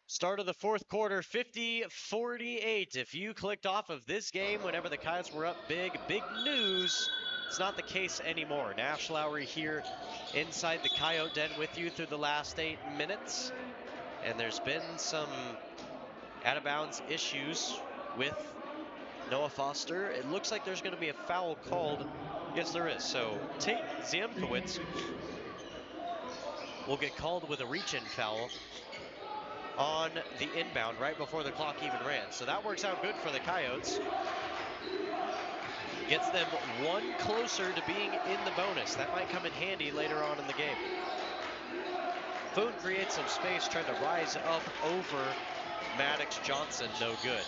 Start of the fourth quarter, 50-48. If you clicked off of this game whenever the Coyotes were up big news. It's not the case anymore. Nash Lowry here inside the Coyote den with you through the last 8 minutes. And there's been some out-of-bounds issues with Noah Foster. It looks like there's going to be a foul called. Yes, there is. So Tate Ziemkowicz will get called with a reach-in foul on the inbound right before the clock even ran. So that works out good for the Coyotes. Gets them one closer to being in the bonus. That might come in handy later on in the game. Foon creates some space, trying to rise up over Maddox Johnson, no good.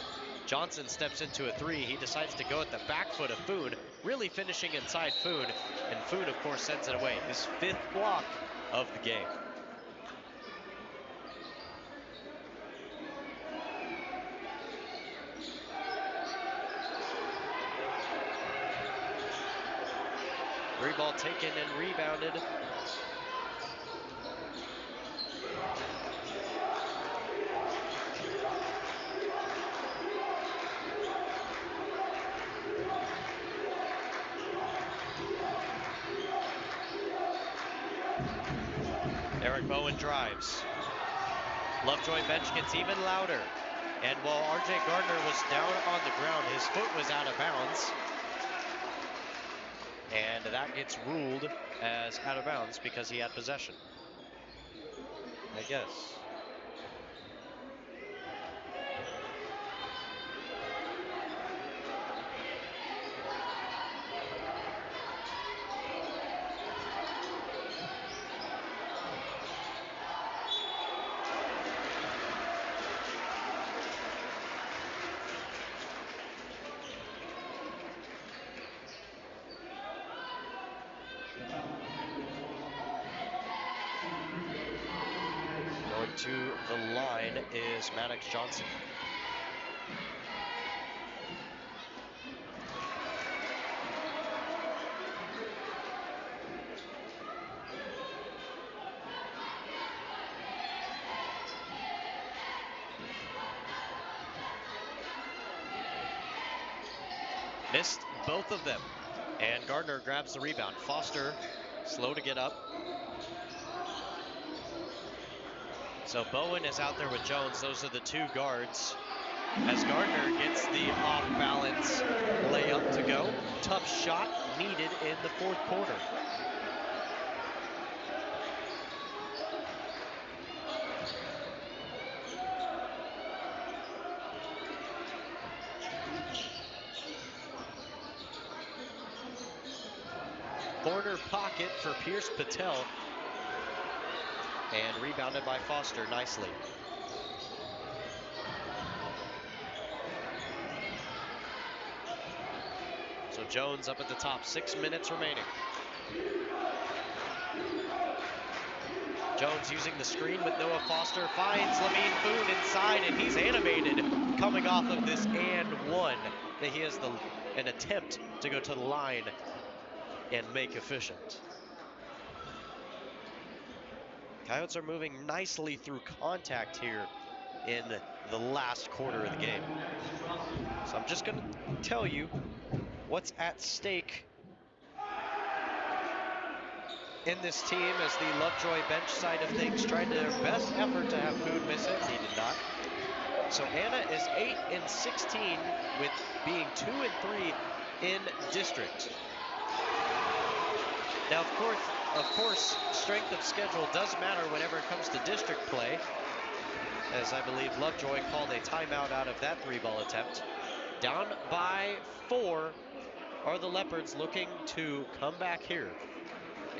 Johnson steps into a three. He decides to go at the back foot of Foon, really finishing inside Foon, and Foon, of course, sends it away. His 5th block of the game. Three ball taken and rebounded. Eric Bowen drives. Lovejoy bench gets even louder. And while RJ Gardner was down on the ground, his foot was out of bounds. And that gets ruled as out of bounds because he had possession, I guess. Going to the line is Maddox Johnson. Missed both of them. And Gardner grabs the rebound. Foster slow to get up. So Bowen is out there with Jones. Those are the two guards. As Gardner gets the off-balance layup to go. Tough shot needed in the fourth quarter. Corner pocket for Pierce Patel. And rebounded by Foster nicely. So Jones up at the top, 6 minutes remaining. Jones using the screen with Noah Foster, finds Levine Food inside, and he's animated coming off of this and one. That he has an attempt to go to the line and make efficient. Coyotes are moving nicely through contact here in the last quarter of the game. So I'm just going to tell you what's at stake in this team as the Lovejoy bench side of things tried their best effort to have Food miss it. He did not. So Anna is 8-16 with being 2-3 in district. Now, of course, strength of schedule does matter whenever it comes to district play, as I believe Lovejoy called a timeout out of that 3-ball attempt. Down by 4 are the Leopards looking to come back here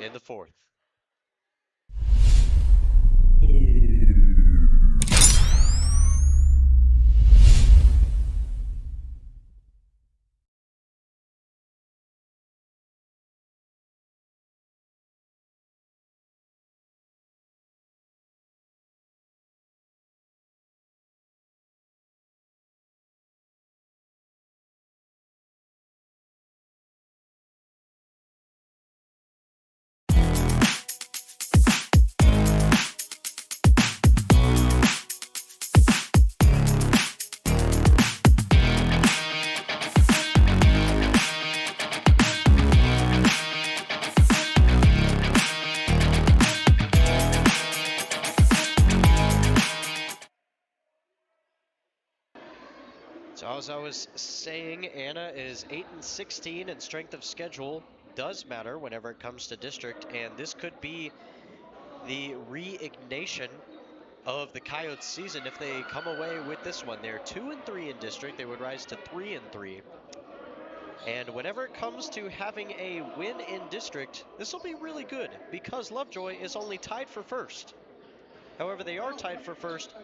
in the fourth. So as I was saying, Anna is 8-16, and strength of schedule does matter whenever it comes to district, and this could be the reignation of the Coyotes season if they come away with this one. They're 2-3 in district. They would rise to 3-3. And whenever it comes to having a win in district, this will be really good because Lovejoy is only tied for first. However, they are tied for first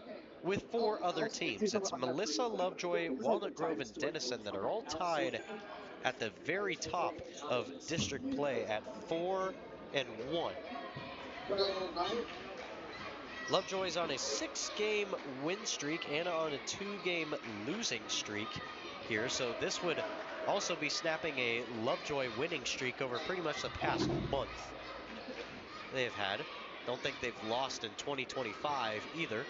with 4 other teams. It's Melissa, Lovejoy, Walnut Grove, and Denison that are all tied at the very top of district play at 4-1. Lovejoy's on a 6-game win streak, Anna on a 2-game losing streak here, so this would also be snapping a Lovejoy winning streak over pretty much the past month they've had. Don't think they've lost in 2025 either.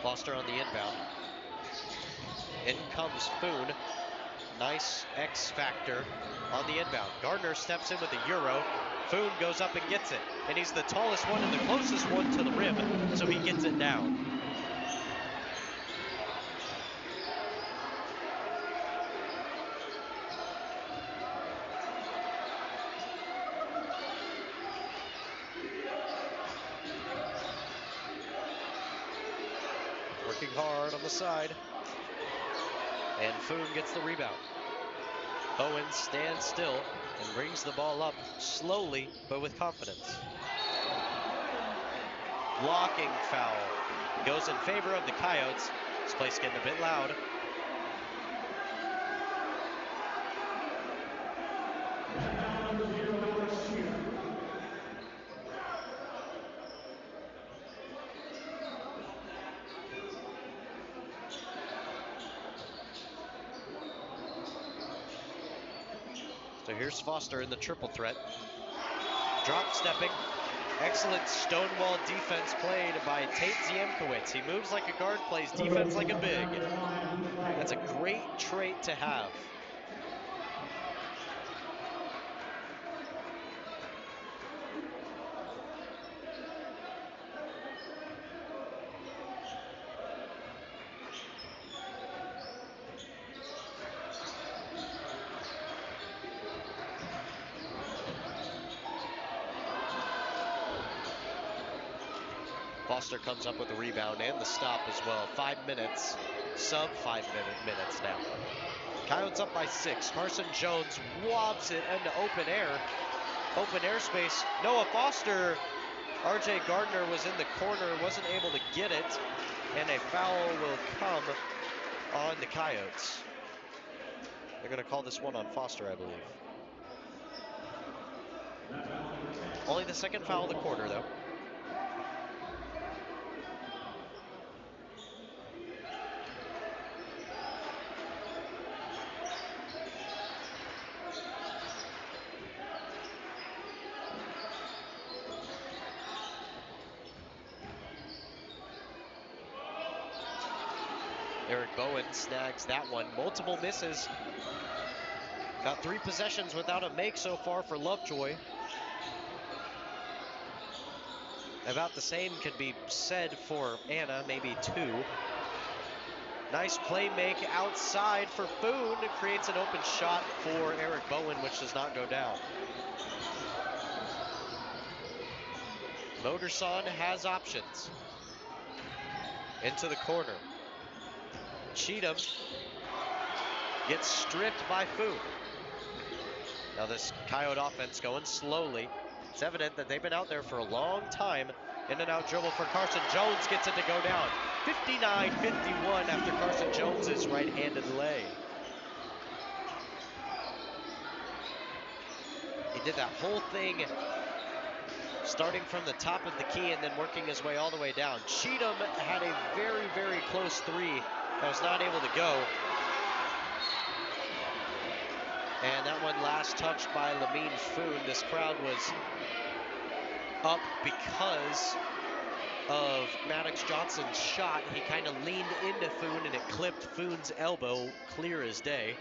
Foster on the inbound. In comes Foon. Nice X factor on the inbound. Gardner steps in with a Euro. Foon goes up and gets it. And he's the tallest one and the closest one to the rim, so he gets it down. Working hard on the side. And Foon gets the rebound. Bowen stands still and brings the ball up slowly, but with confidence. Blocking foul goes in favor of the Coyotes. This place getting a bit loud. So here's Foster in the triple threat. Drop stepping Excellent stonewall defense played by Tate Ziemkowitz. He moves like a guard, plays defense like a big. That's a great trait to have. Foster comes up with the rebound and the stop as well. 5 minutes, sub 5 minutes now. Coyotes up by 6. Carson Jones lobs it into open air space. Noah Foster, RJ Gardner was in the corner, wasn't able to get it, and a foul will come on the Coyotes. They're going to call this one on Foster, I believe. Only the second foul of the quarter, though. Eric Bowen snags that one. Multiple misses. Got 3 possessions without a make so far for Lovejoy. About the same could be said for Anna, maybe 2. Nice play make outside for Boone. It creates an open shot for Eric Bowen, which does not go down. Moderson has options. Into the corner. Cheatham gets stripped by Food. Now this Coyote offense going slowly. It's evident that they've been out there for a long time. In and out dribble for Carson Jones, gets it to go down. 59-51 after Carson Jones's right-handed lay. He did that whole thing starting from the top of the key and then working his way all the way down. Cheatham had a very, very close 3 that was not able to go. And that one last touched by Lamine Foon. This crowd was up because of Maddox Johnson's shot. He kind of leaned into Foon and it clipped Foon's elbow clear as day,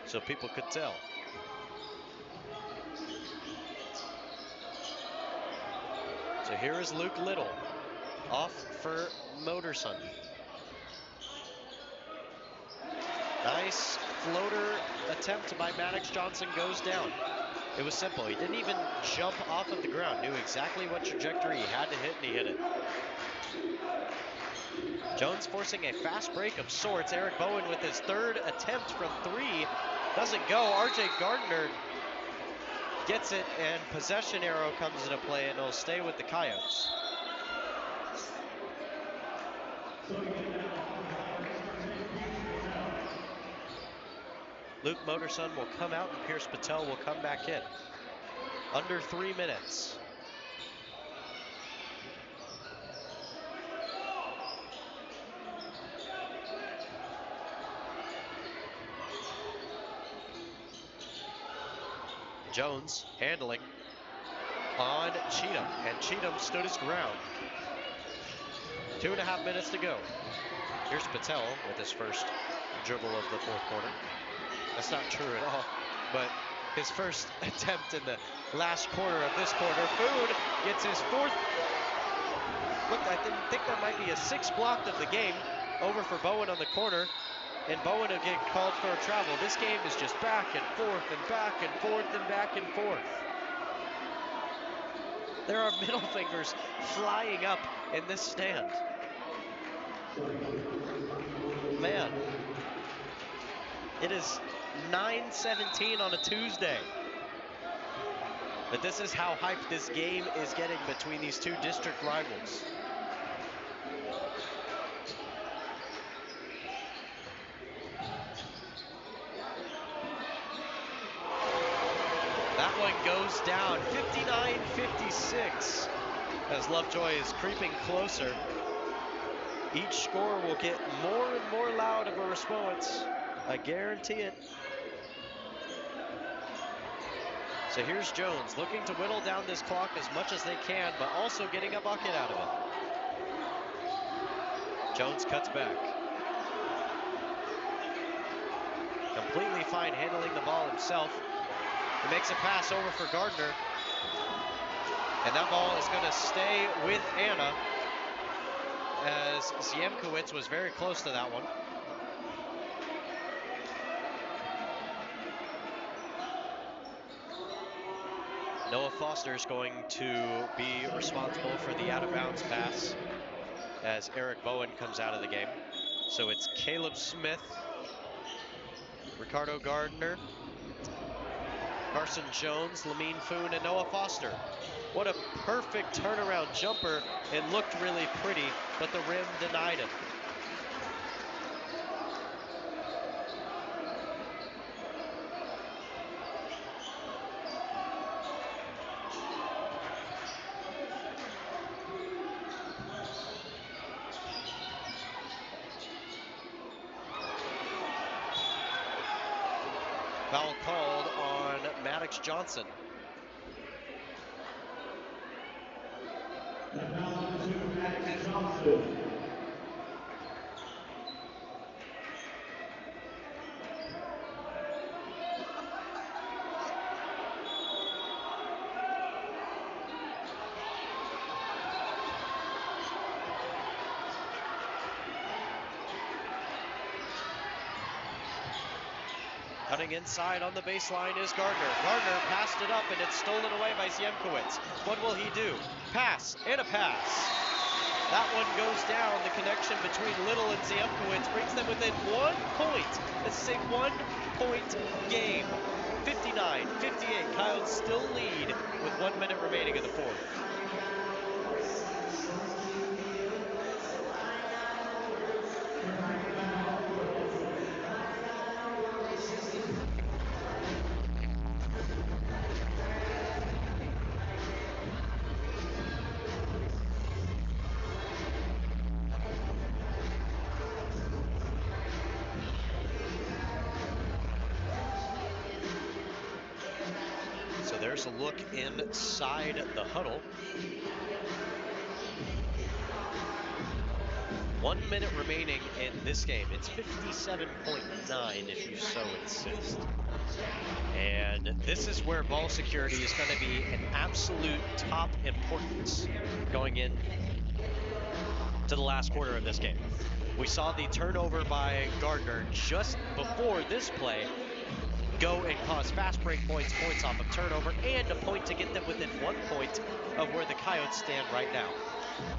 so people could tell. So here is Luke Little off for Moderson. Nice floater attempt by Maddox Johnson, goes down. It was simple. He didn't even jump off of the ground. Knew exactly what trajectory he had to hit, and he hit it. Jones forcing a fast break of sorts. Eric Bowen with his 3rd attempt from 3. Doesn't go. RJ Gardner gets it, and possession arrow comes into play, and it'll stay with the Coyotes. Luke Moderson will come out and Pierce Patel will come back in. Under 3 minutes. Jones handling on Cheatham, and Cheatham stood his ground. 2.5 minutes to go. Here's Patel with his first dribble of the 4th quarter. That's not true at all, but his first attempt in the last quarter of this quarter. Food gets his 4th. Look, I think that might be a 6th block of the game. Over for Bowen on the corner, and Bowen will get called for a travel. This game is just back and forth and back and forth and back and forth. There are middle fingers flying up in this stand. Man, it is 9:17 on a Tuesday. But this is how hyped this game is getting between these 2 district rivals. That one goes down, 59-56, as Lovejoy is creeping closer. Each score will get more and more loud of a response. I guarantee it. So here's Jones looking to whittle down this clock as much as they can, but also getting a bucket out of it. Jones cuts back. Completely fine handling the ball himself. He makes a pass over for Gardner. And that ball is going to stay with Anna, as Ziemkowicz was very close to that one. Noah Foster is going to be responsible for the out-of-bounds pass as Eric Bowen comes out of the game. So it's Caleb Smith, Ricardo Gardner, Carson Jones, Lamine Foon, and Noah Foster. What a perfect turnaround jumper. It looked really pretty, but the rim denied it. Foul called on Maddox Johnson. Cutting inside on the baseline is Gardner. Gardner passed it up and it's stolen away by Ziemkowicz. What will he do? Pass and a pass. That one goes down. The connection between Little and Ziemkowicz brings them within 1 point. This is a 1-point game. 59-58. Coyotes still lead with 1 minute remaining in the fourth. There's a look inside the huddle. 1 minute remaining in this game. It's 57.9 if you so insist. And this is where ball security is going to be an absolute top importance going in to the last quarter of this game. We saw the turnover by Gardner just before this play go and cause fast break points, points off of turnover, and a point to get them within 1 point of where the Coyotes stand right now.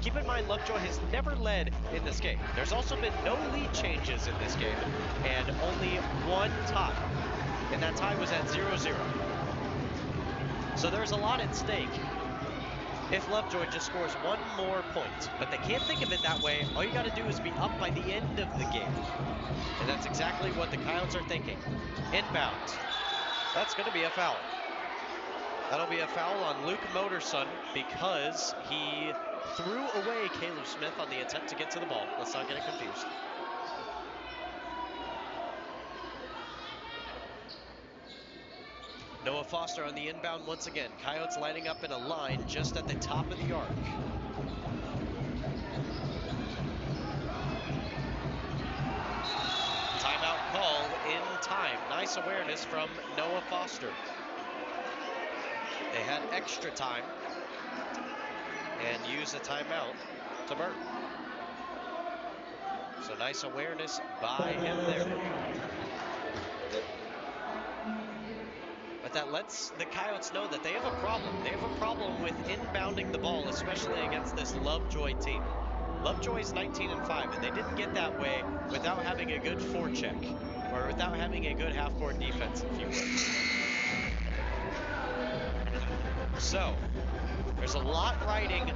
Keep in mind, Lovejoy has never led in this game. There's also been no lead changes in this game, and only one tie, and that tie was at 0-0. So there's a lot at stake if Lovejoy just scores 1 more point. But they can't think of it that way. All you got to do is be up by the end of the game. And that's exactly what the Coyotes are thinking. Inbound. That's going to be a foul. That'll be a foul on Luke Motorson because he threw away Caleb Smith on the attempt to get to the ball. Let's not get it confused. Noah Foster on the inbound once again. Coyotes lining up in a line just at the top of the arc. Timeout called in time. Nice awareness from Noah Foster. They had extra time and used a timeout to burn. So nice awareness by him there. But that lets the Coyotes know that they have a problem. They have a problem with inbounding the ball, especially against this Lovejoy team. Lovejoy's 19-5, and they didn't get that way without having a good forecheck, or without having a good half-court defense, if you will. So, there's a lot riding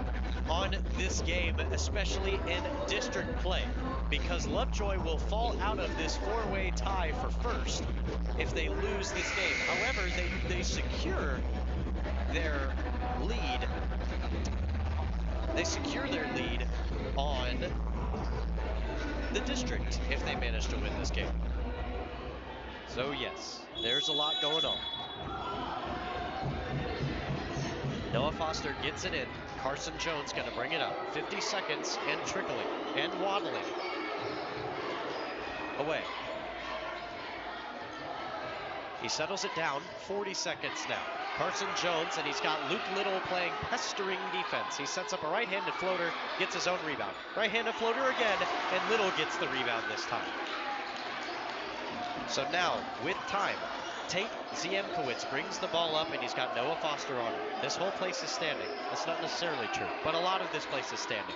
on this game, especially in district play, because Lovejoy will fall out of this 4-way tie for first if they lose this game. However, they secure their lead. They secure their lead on the district if they manage to win this game. So yes, there's a lot going on. Noah Foster gets it in. Carson Jones going to bring it up. 50 seconds and trickling and waddling away. He settles it down. 40 seconds now. Carson Jones, and he's got Luke Little playing pestering defense. He sets up a right-handed floater, gets his own rebound. Right-handed floater again, and Little gets the rebound this time. So now, with time, Tate Ziemkowicz brings the ball up, and he's got Noah Foster on him. This whole place is standing. That's not necessarily true, but a lot of this place is standing.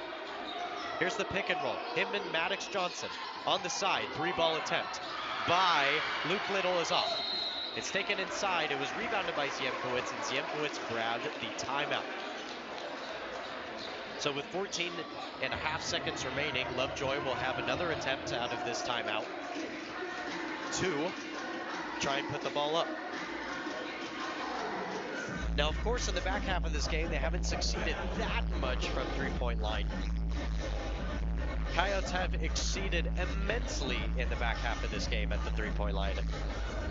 Here's the pick and roll. Him and Maddox Johnson on the side. 3-ball attempt by Luke Little is off. It's taken inside. It was rebounded by Ziemkowicz, and Ziemkowicz grabbed the timeout. So with 14 and a half seconds remaining, Lovejoy will have another attempt out of this timeout to try and put the ball up. Now, of course, in the back half of this game, they haven't succeeded that much from three-point line. Coyotes have exceeded immensely in the back half of this game at the three-point line,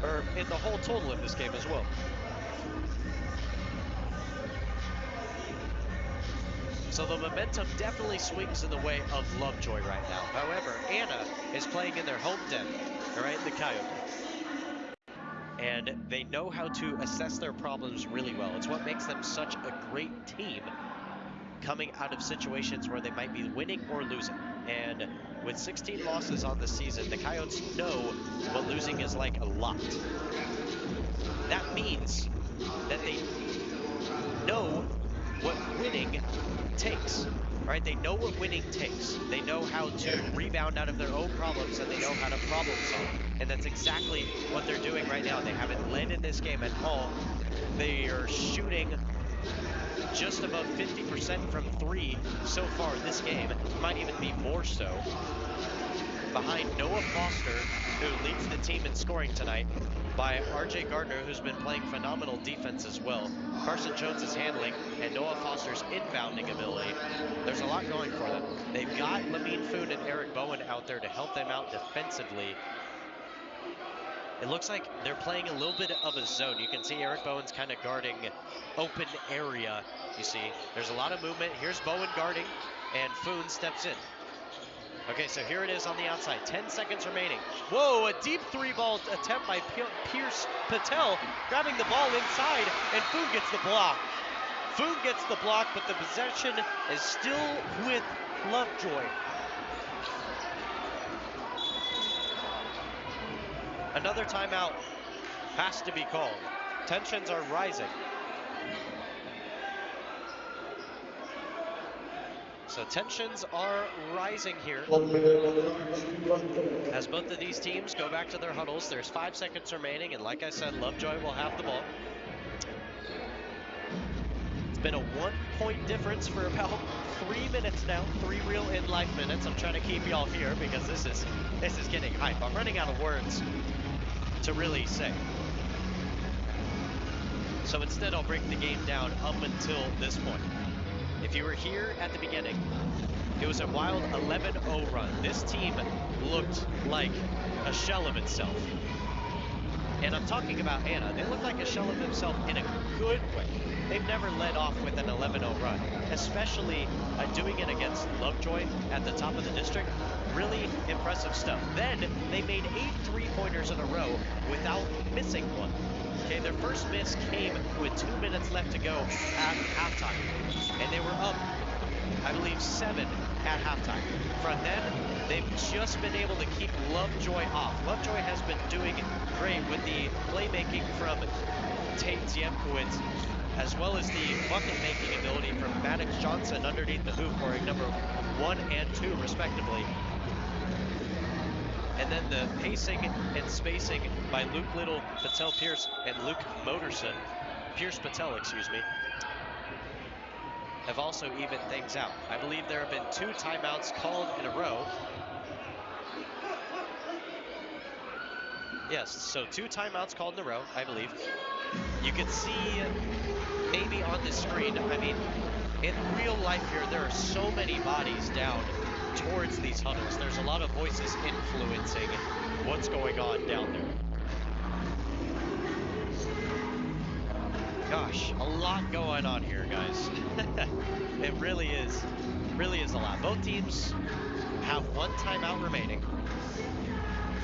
or in the whole total of this game as well. So the momentum definitely swings in the way of Lovejoy right now. However, Anna is playing in their home den, all right, the Coyotes. And they know how to assess their problems really well. It's what makes them such a great team coming out of situations where they might be winning or losing. And with 16 losses on the season, the Coyotes know what losing is like a lot. That means that they know what winning takes, right? They know what winning takes. They know how to rebound out of their own problems, and they know how to problem solve. And that's exactly what they're doing right now. They haven't led in this game at all. They are shooting just above 50% from three so far this game. It might even be more so. Behind Noah Foster, who leads the team in scoring tonight, by RJ Gardner, who's been playing phenomenal defense as well. Carson Jones' handling and Noah Foster's inbounding ability. There's a lot going for them. They've got Lamine Foon and Eric Bowen out there to help them out defensively. It looks like they're playing a little bit of a zone. You can see Eric Bowen's kind of guarding open area. You see, there's a lot of movement. Here's Bowen guarding, and Foon steps in. Okay, so here it is on the outside. 10 seconds remaining. Whoa, a deep 3-ball attempt by Pierce Patel, grabbing the ball inside, and Foon gets the block. Foon gets the block, but the possession is still with Lovejoy. Another timeout has to be called. Tensions are rising. So tensions are rising here as both of these teams go back to their huddles. There's 5 seconds remaining, and like I said, Lovejoy will have the ball. It's been a 1-point difference for about 3 minutes now, 3 real in-life minutes. I'm trying to keep y'all here because this is getting hype. I'm running out of words to really say. So instead, I'll break the game down up until this point. If you were here at the beginning, it was a wild 11-0 run. This team looked like a shell of itself. And I'm talking about Anna. They look like a shell of themselves in a good way. They've never led off with an 11-0 run, especially doing it against Lovejoy at the top of the district. Really impressive stuff. Then they made 8 3-pointers in a row without missing one. Okay, their first miss came with 2 minutes left to go at halftime. And they were up, I believe, 7 at halftime. From then, they've just been able to keep Lovejoy off. Lovejoy has been doing great with the playmaking from Tate Ziemkowicz, as well as the bucket-making ability from Maddox Johnson underneath the hoop, wearing number 1 and 2, respectively. And then the pacing and spacing by Luke Little, Patel Pierce, and Luke Moterson, Pierce Patel, excuse me, have also evened things out. I believe there have been 2 timeouts called in a row. Yes, so 2 timeouts called in a row, I believe. You can see maybe on the screen, I mean, in real life here, there are so many bodies down towards these huddles. There's a lot of voices influencing what's going on down there. gosh, a lot going on here, guys. It really is a lot. Both teams have one timeout remaining.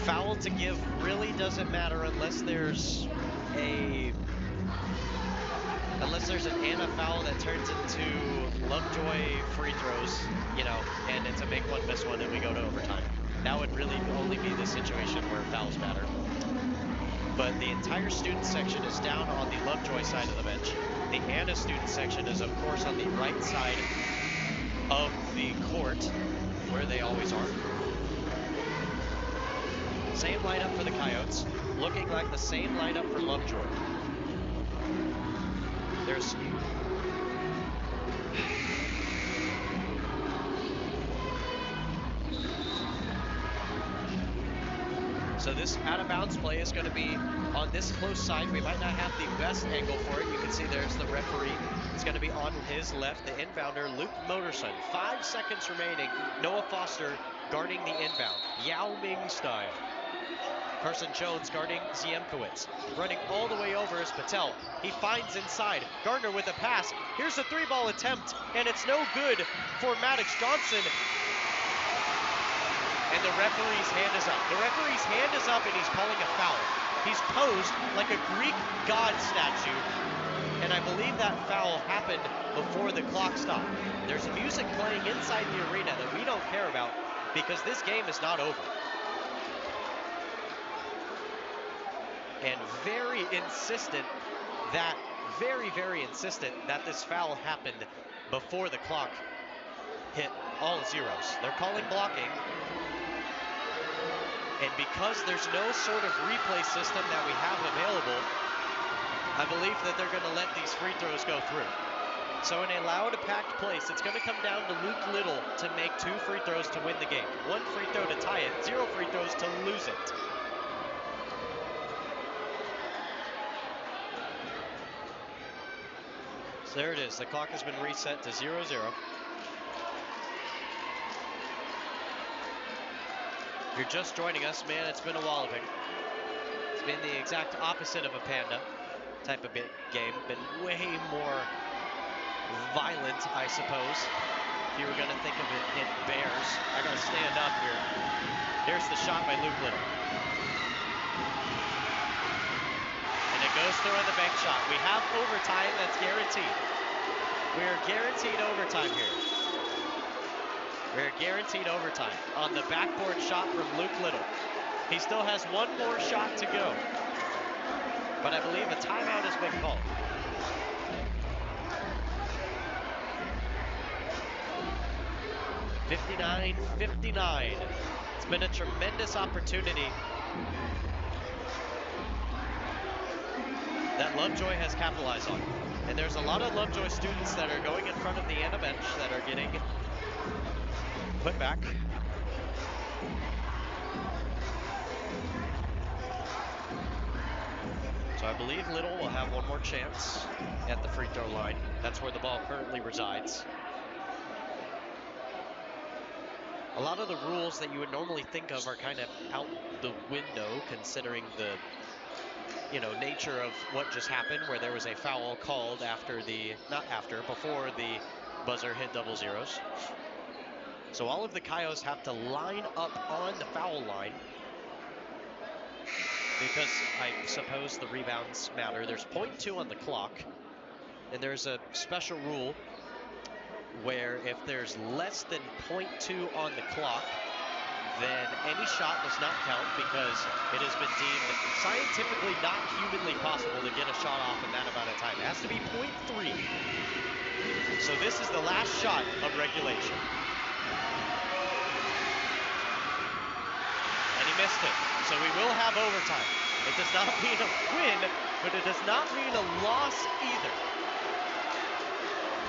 Foul to give really doesn't matter unless there's an Anna foul that turns into Lovejoy free throws, you know, and it's a make one, miss one, and we go to overtime. That would really only be the situation where fouls matter. But the entire student section is down on the Lovejoy side of the bench. The Anna student section is, of course, on the right side of the court, where they always are. Same lineup for the Coyotes, looking like the same lineup for Lovejoy. There's So this out-of-bounds play is going to be on this close side. We might not have the best angle for it. You can see there's the referee. It's going to be on his left, the inbounder, Luke Motorson. 5 seconds remaining. Noah Foster guarding the inbound, Yao Ming style. Carson Jones guarding Ziemkowicz. Running all the way over is Patel. He finds inside. Gardner with a pass. Here's the 3-ball attempt, and it's no good for Maddox Johnson. And the referee's hand is up. The referee's hand is up, and he's calling a foul. He's posed like a Greek god statue, and I believe that foul happened before the clock stopped. There's music playing inside the arena that we don't care about because this game is not over. And very insistent that this foul happened before the clock hit all zeros. They're calling blocking. And because there's no sort of replay system that we have available, I believe that they're going to let these free throws go through. So in a loud, packed place, it's going to come down to Luke Little to make 2 free throws to win the game. 1 free throw to tie it, 0 free throws to lose it. So there it is. The clock has been reset to 0-0. If you're just joining us, man, it's been a walloping. It's been the exact opposite of a Panda type of game. Been way more violent, I suppose. If you were going to think of it in bears. I got to stand up here. Here's the shot by Luke Little. And it goes through on the bank shot. We have overtime that's guaranteed. We're guaranteed overtime here. We're guaranteed overtime on the backboard shot from Luke Little. He still has 1 more shot to go. But I believe a timeout has been called. .59. It's been a tremendous opportunity that Lovejoy has capitalized on. And there's a lot of Lovejoy students that are going in front of the Anna bench that are getting put back. So I believe Little will have 1 more chance at the free throw line. That's where the ball currently resides. A lot of the rules that you would normally think of are kind of out the window, considering the, nature of what just happened, where there was a foul called before the buzzer hit double zeros. So all of the Coyotes have to line up on the foul line because I suppose the rebounds matter. There's 0.2 on the clock, and there's a special rule where if there's less than 0.2 on the clock, then any shot does not count because it has been deemed scientifically not humanly possible to get a shot off in that amount of time. It has to be 0.3. So this is the last shot of regulation. And he missed it. So we will have overtime. It does not mean a win, but it does not mean a loss either.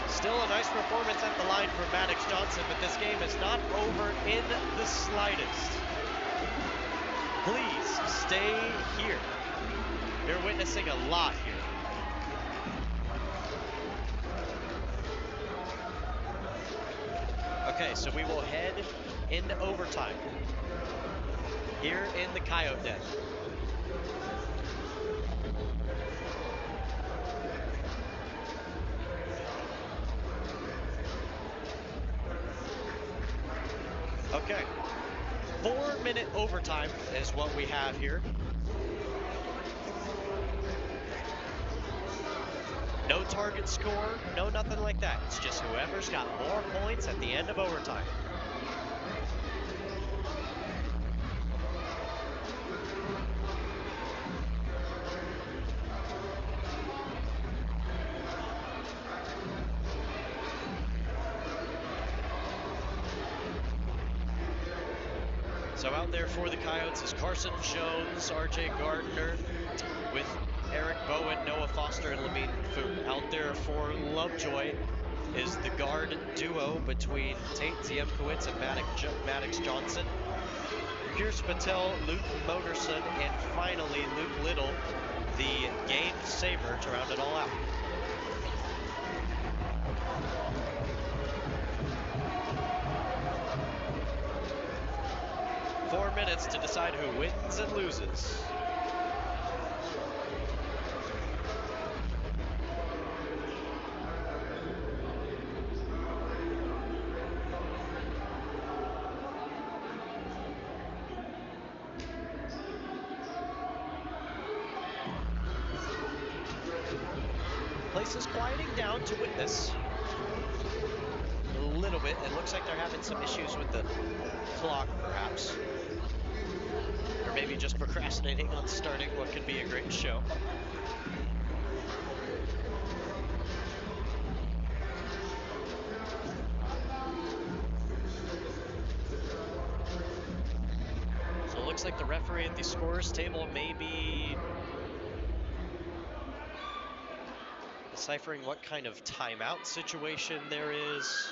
Still a nice performance at the line from Maddox Johnson, but this game is not over in the slightest. Please stay here. You're witnessing a lot here. Okay, so we will head into overtime here in the Coyote Den. Okay. 4-minute overtime is what we have here. No target score, no nothing like that. It's just whoever's got more points at the end of overtime. So out there for the Coyotes is Carson Jones, RJ Gardner, with Eric Bowen, Noah Foster, and Lamine Foon. Out there for Lovejoy is the guard duo between Tate Ziemkowitz and Maddox Johnson. Pierce Patel, Luke Motorson, and finally Luke Little, the game saver, to round it all out. Four minutes to decide who wins and loses. Place is quieting down to witness. A little bit. It looks like they're having some issues with the clock, perhaps. Or maybe just procrastinating on starting what could be a great show. So it looks like the referee at the scorer's table may be deciphering what kind of timeout situation there is.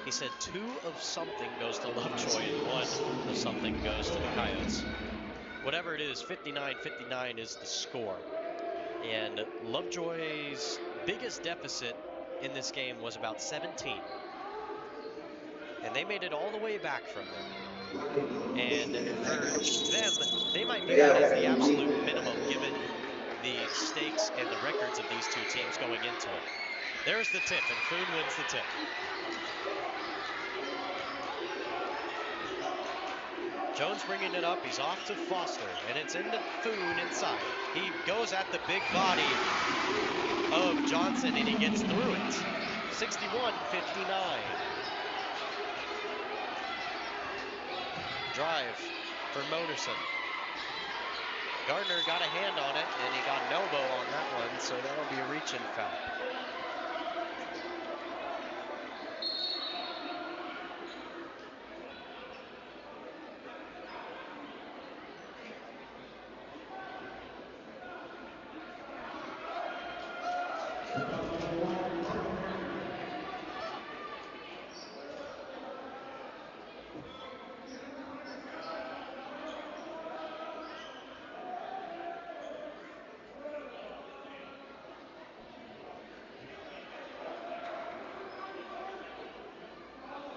He said 2 of something goes to Lovejoy and 1 of something goes to the Coyotes. Whatever it is, 59-59 is the score. And Lovejoy's biggest deficit in this game was about 17. And they made it all the way back from there. And for them, they might view that as the absolute minimum given the stakes and the records of these two teams going into it. There's the tip, and Foon wins the tip. Jones bringing it up, he's off to Foster, and it's into Foon inside. He goes at the big body of Johnson, and he gets through it. 61-59. Drive for Motorson. Gardner got a hand on it, and he got an elbow on that one, so that'll be a reach-in foul.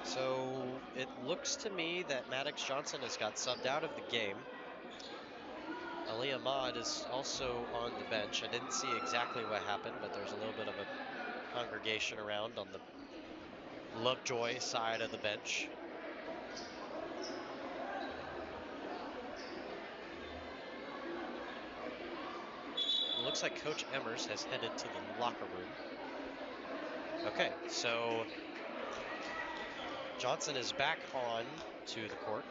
So it looks to me that Maddox Johnson has got subbed out of the game. Ali Ahmad is also on the bench. I didn't see exactly what happened, but there's a little bit of a congregation around on the Lovejoy side of the bench. It looks like Coach Emmers has headed to the locker room. Okay, so Johnson is back on to the court.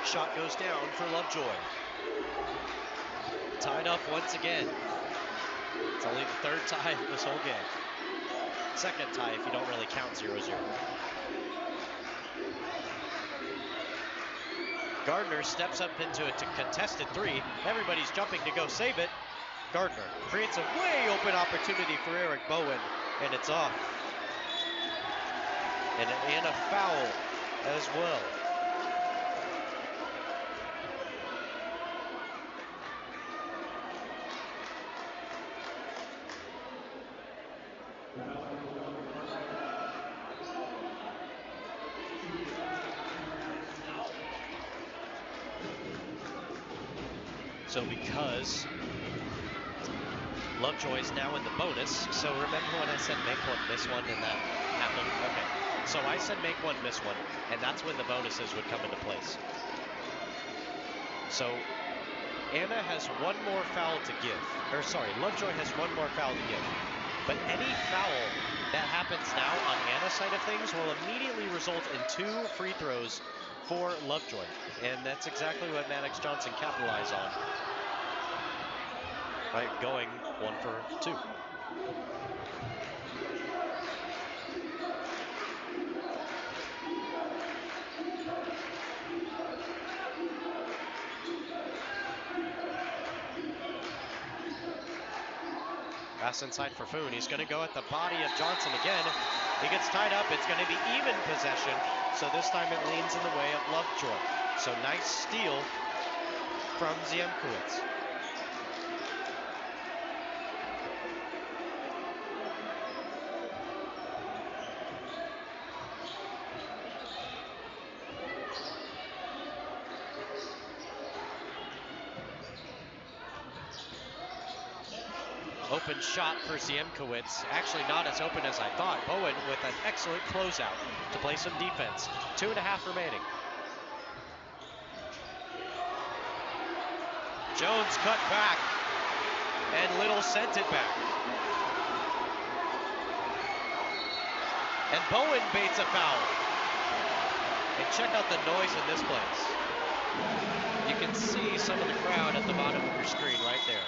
Shot goes down for Lovejoy. Tied up once again. It's only the third tie of this whole game. Second tie if you don't really count 0-0. Gardner steps up into a contested 3. Everybody's jumping to go save it. Gardner creates a way open opportunity for Eric Bowen, and it's off. And a foul as well. So because Lovejoy is now in the bonus, so remember when I said make one, miss one, and that happened? Okay. So I said make one, miss one, and that's when the bonuses would come into place. So Anna has one more foul to give. Or sorry, Lovejoy has one more foul to give. But any foul that happens now on Anna's side of things will immediately result in 2 free throws for Lovejoy. And that's exactly what Maddox Johnson capitalized on by going 1 for 2. Pass inside for Foon. He's going to go at the body of Johnson again. He gets tied up. It's going to be even possession. So this time it leans in the way of Lovejoy. So nice steal from Ziemkowicz. Open shot for Ziemkowicz. Actually not as open as I thought. Bowen with an excellent closeout to play some defense. 2.5 remaining. Jones cut back, and Little sent it back. And Bowen baits a foul. And check out the noise in this place. You can see some of the crowd at the bottom of your screen right there.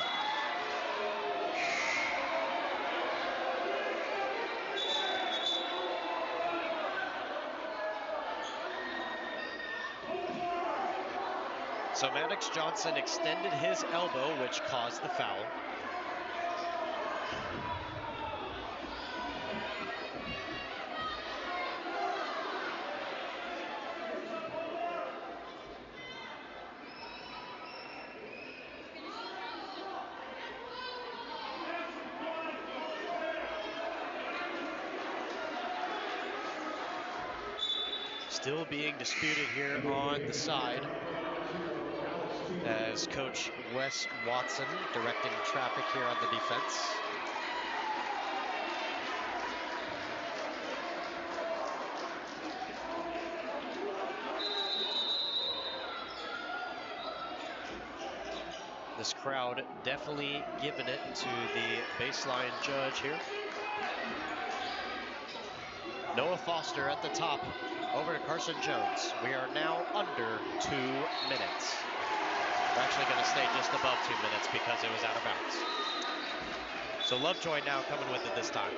So Maddox Johnson extended his elbow, which caused the foul. Still being disputed here on the side as Coach Wes Watson directing traffic here on the defense. This crowd definitely giving it to the baseline judge here. Noah Foster at the top, over to Carson Jones. We are now under 2 minutes. We're actually going to stay just above 2 minutes because it was out of bounds. So Lovejoy now coming with it this time.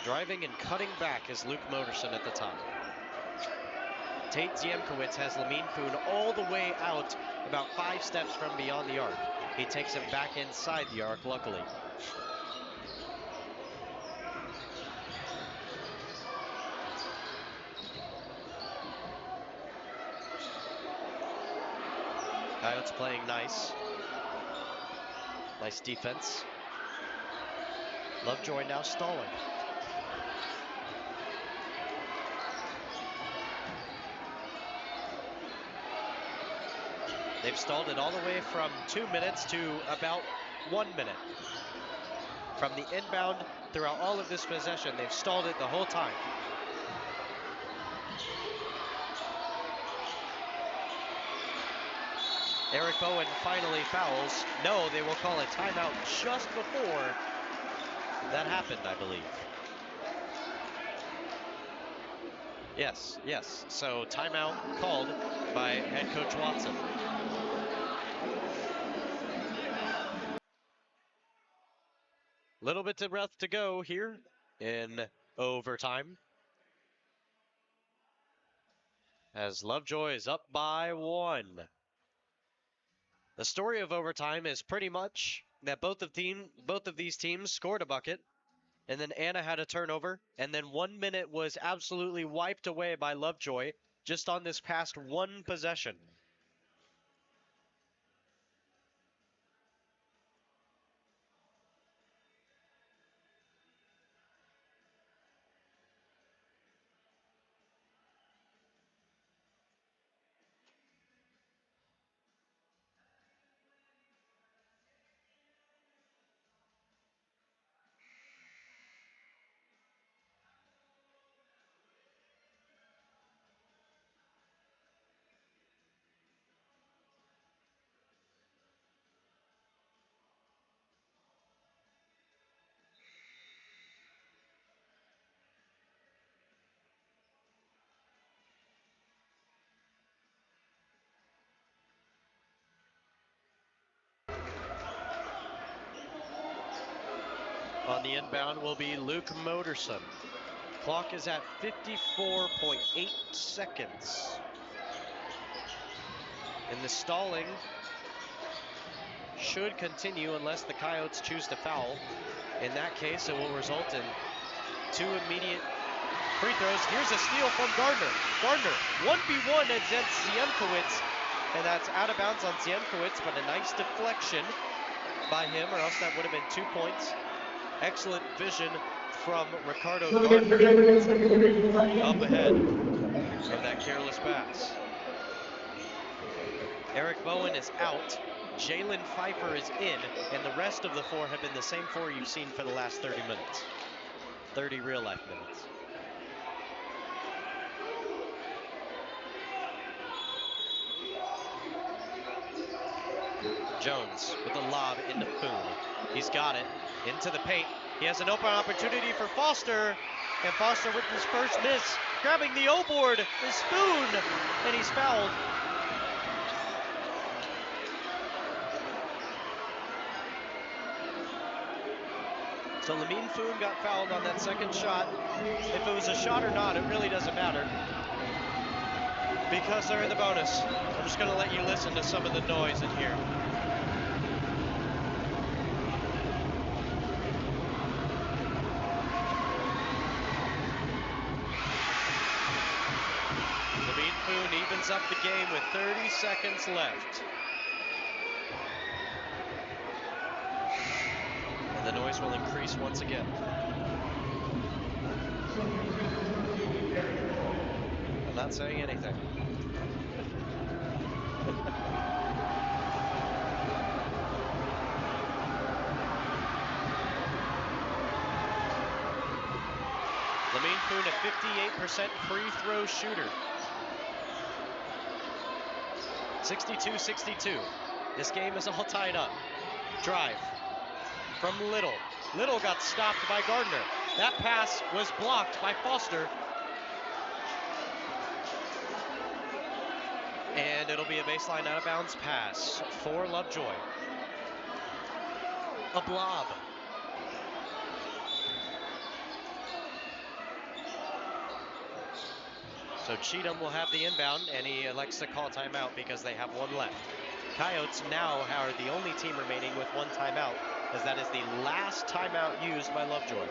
Driving and cutting back is Luke Moderson at the top. Tate Ziemkowicz has Lamine Foon all the way out, about 5 steps from beyond the arc. He takes him back inside the arc, luckily. Coyotes playing nice. Nice defense. Lovejoy now stalling. They've stalled it all the way from 2 minutes to about 1 minute. From the inbound throughout all of this possession, they've stalled it the whole time. Eric Bowen finally fouls. No, they will call a timeout just before that happened, I believe. Yes. So timeout called by head coach Watson. Little bit of breath to go here in overtime. As Lovejoy is up by 1. The story of overtime is pretty much that both of these teams scored a bucket And then Anna had a turnover. And then 1 minute was absolutely wiped away by Lovejoy just on this past one possession. On the inbound will be Luke Moderson. Clock is at 54.8 seconds. And the stalling should continue unless the Coyotes choose to foul. In that case, it will result in 2 immediate free throws. Here's a steal from Gardner. Gardner, 1v1 against Ziemkowicz. And that's out of bounds on Ziemkowicz, but a nice deflection by him, or else that would have been 2 points. Excellent vision from Ricardo Gardner up ahead of that careless pass. Eric Bowen is out. Jalen Pfeiffer is in, and the rest of the 4 have been the same 4 you've seen for the last 30 minutes. 30 real-life minutes. Jones with the lob into Foon. He's got it into the paint. He has an open opportunity for Foster, and Foster with his first miss, grabbing the O-board is Foon, and he's fouled. So Lamine Foon got fouled on that second shot. If it was a shot or not, it really doesn't matter, because they're in the bonus. I'm just going to let you listen to some of the noise in here. Lamine Foon evens up the game with 30 seconds left. And the noise will increase once again. I'm not saying anything. Lamine Foon, a 58% free throw shooter. 62-62. This game is all tied up. Drive from Little. Little got stopped by Gardner. That pass was blocked by Foster. And it'll be a baseline out of bounds pass for Lovejoy. A blob. So Cheatham will have the inbound, and he elects to call timeout because they have 1 left. Coyotes now are the only team remaining with 1 timeout, as that is the last timeout used by Lovejoy.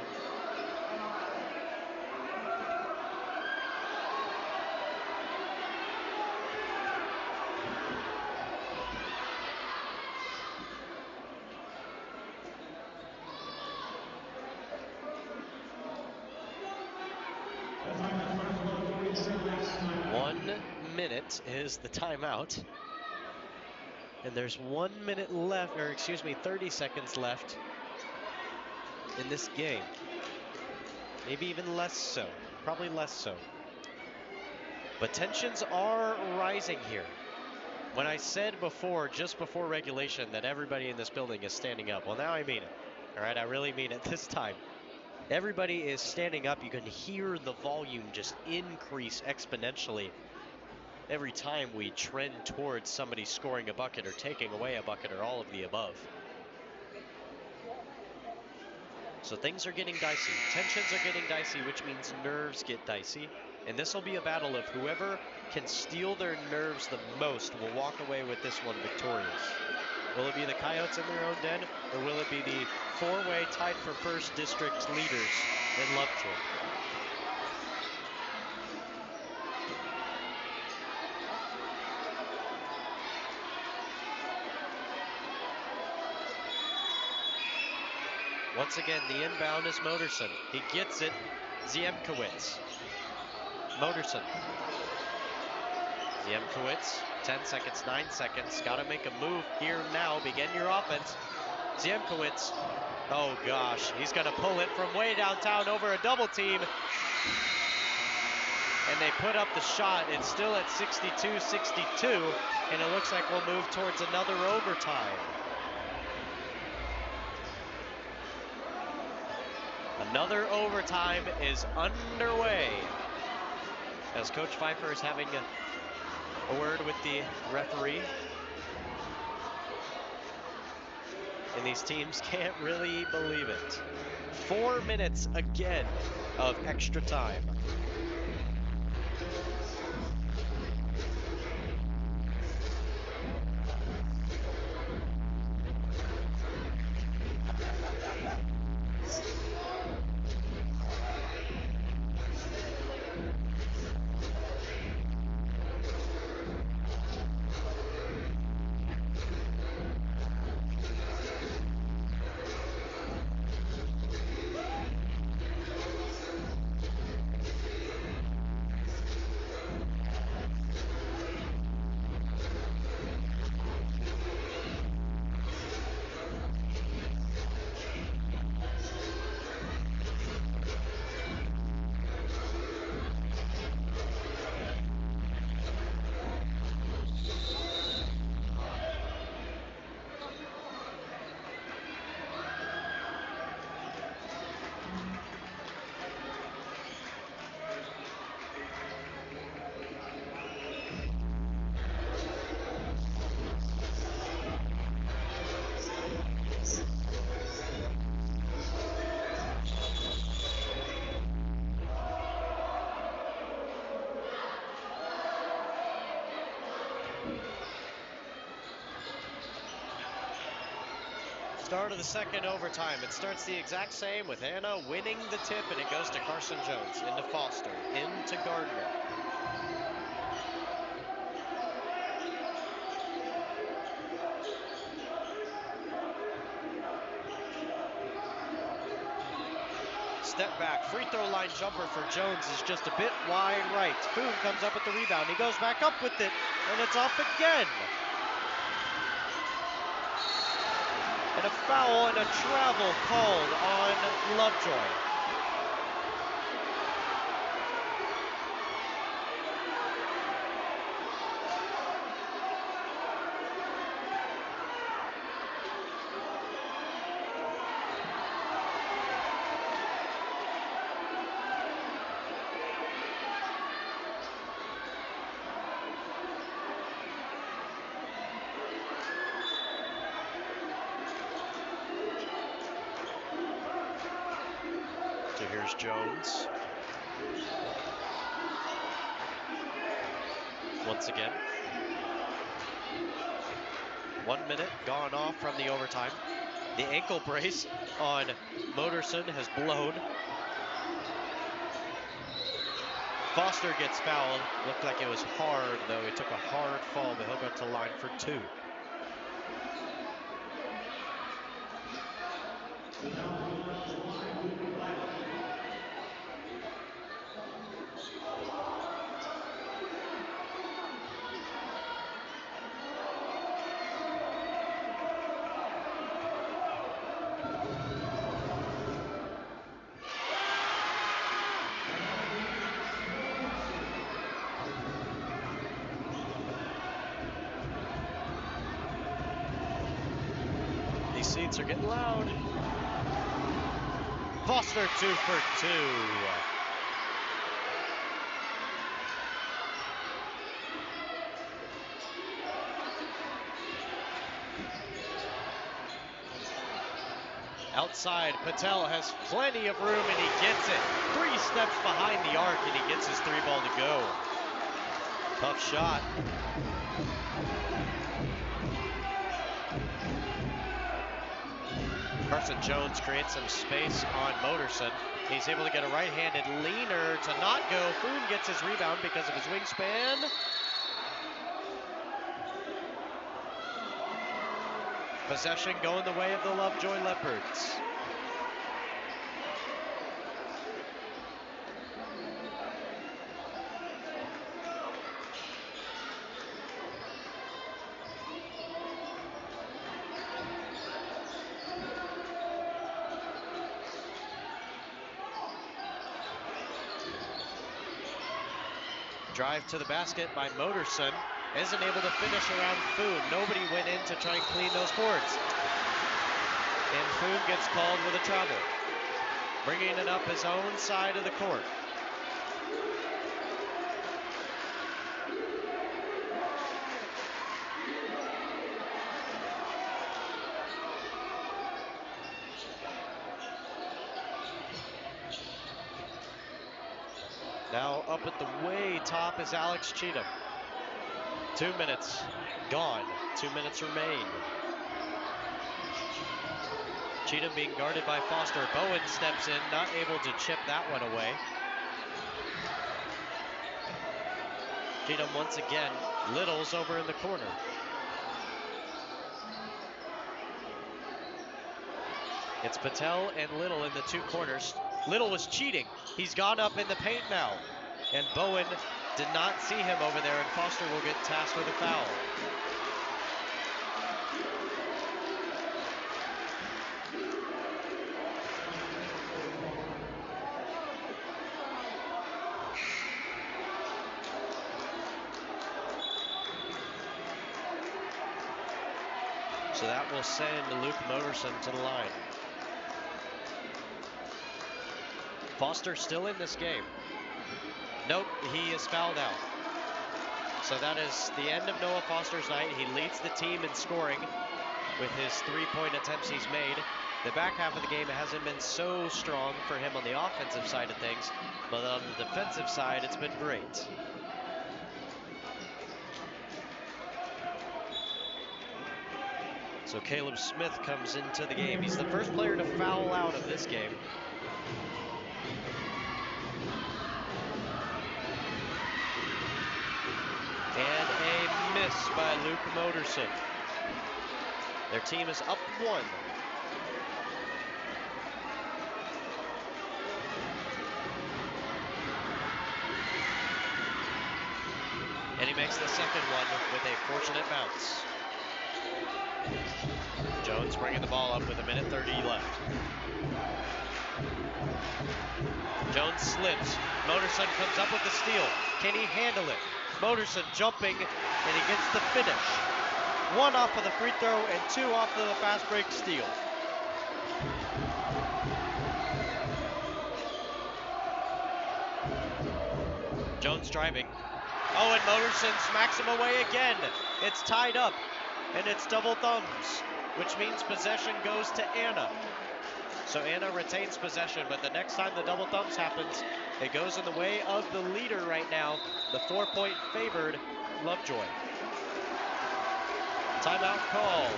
Is the timeout, and there's 1 minute left, or excuse me, 30 seconds left in this game. Maybe even less so, probably less so. But tensions are rising here. When I said before, just before regulation, that everybody in this building is standing up, well, now I mean it. All right, I really mean it this time. Everybody is standing up. You can hear the volume just increase exponentially every time we trend towards somebody scoring a bucket or taking away a bucket or all of the above. So things are getting dicey. Tensions are getting dicey, which means nerves get dicey. And this will be a battle of whoever can steal their nerves the most will walk away with this one victorious. Will it be the Coyotes in their own den, or will it be the four-way tied for first district leaders in Lovejoy? Once again, the inbound is Motorson. He gets it. Ziemkowicz. Motorson. Ziemkowicz, 10 seconds, 9 seconds. Got to make a move here now. Begin your offense. Ziemkowicz. Oh gosh, he's going to pull it from way downtown over a double team. And they put up the shot. It's still at 62-62, and it looks like we'll move towards another overtime. Another overtime is underway as Coach Pfeiffer is having a word with the referee. And these teams can't really believe it. 4 minutes again of extra time. Start of the second overtime. It starts the exact same with Anna winning the tip, and it goes to Carson Jones, into Foster, into Gardner. Step back, free throw line jumper for Jones is just a bit wide right. Boone comes up with the rebound. He goes back up with it, and it's off again. And a foul and a travel called on Lovejoy. So here's Jones. Once again. 1 minute gone off from the overtime. The ankle brace on Motorson has blown. Foster gets fouled. Looked like it was hard, though. He took a hard fall, but he'll go to line for two. These seats are getting loud. Foster 2 for 2. Outside, Patel has plenty of room and he gets it. 3 steps behind the arc and he gets his 3-ball to go. Tough shot. Carson Jones creates some space on Motorson. He's able to get a right-handed leaner to not go. Foon gets his rebound because of his wingspan. Possession going the way of the Lovejoy Leopards. Drive to the basket by Motorson. Isn't able to finish around Foon. Nobody went in to try and clean those boards. And Foon gets called with a travel. Bringing it up his own side of the court. Now up at the way top is Alex Cheatham. 2 minutes gone. 2 minutes remain. Cheatham being guarded by Foster. Bowen steps in, not able to chip that one away. Cheatham once again. Little's over in the corner. It's Patel and Little in the two corners. Little was cheating. He's gone up in the paint now. And Bowen did not see him over there, and Foster will get tasked with a foul. So that will send Luke Motorson to the line. Foster still in this game. Nope, he is fouled out. So that is the end of Noah Foster's night. He leads the team in scoring with his 3-point attempts he's made. The back half of the game hasn't been so strong for him on the offensive side of things, but on the defensive side, it's been great. So Caleb Smith comes into the game. He's the first player to foul out of this game. And a miss by Luke Motorson. Their team is up 1. And he makes the second one with a fortunate bounce. Jones bringing the ball up with 1:30 left. Jones slips. Motorson comes up with the steal. Can he handle it? Motorson jumping, and he gets the finish. 1 off of the free throw and 2 off of the fast break steal. Jones driving. Oh, and Motorson smacks him away again. It's tied up, and it's double thumbs, which means possession goes to Anna. So Anna retains possession, but the next time the double thumbs happens, it goes in the way of the leader right now, the 4-point favored Lovejoy. Timeout called.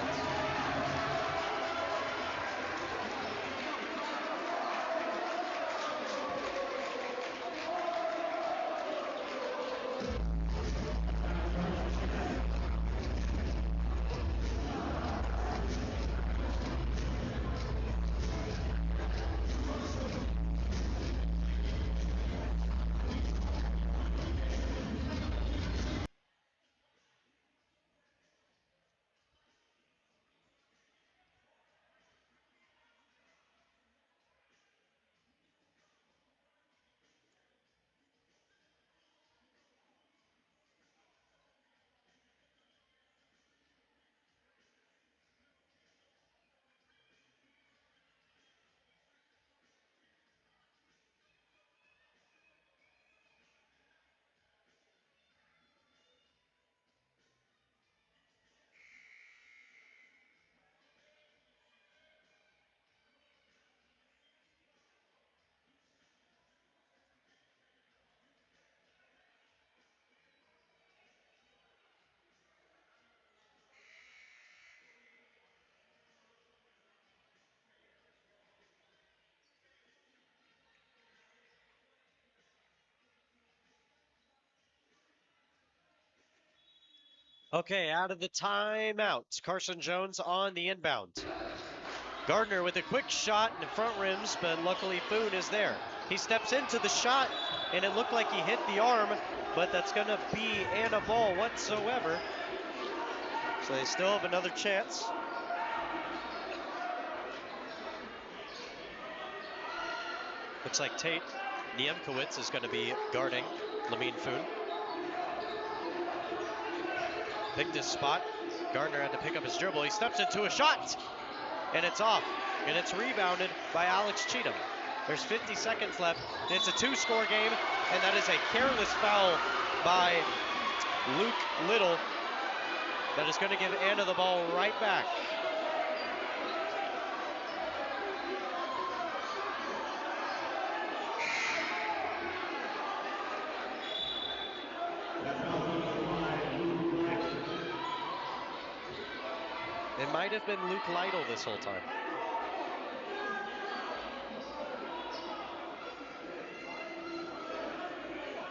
Okay, out of the timeout. Carson Jones on the inbound. Gardner with a quick shot in the front rims, but luckily Foon is there. He steps into the shot, and it looked like he hit the arm, but that's going to be and a ball whatsoever. So they still have another chance. Looks like Tate Niemkowitz is going to be guarding Lamine Foon. Picked his spot. Gardner had to pick up his dribble. He steps into a shot, and it's off. And it's rebounded by Alex Cheatham. There's 50 seconds left. It's a two-score game, and that is a careless foul by Luke Little that is going to give Anna the ball right back. It might have been Luke Lytle this whole time.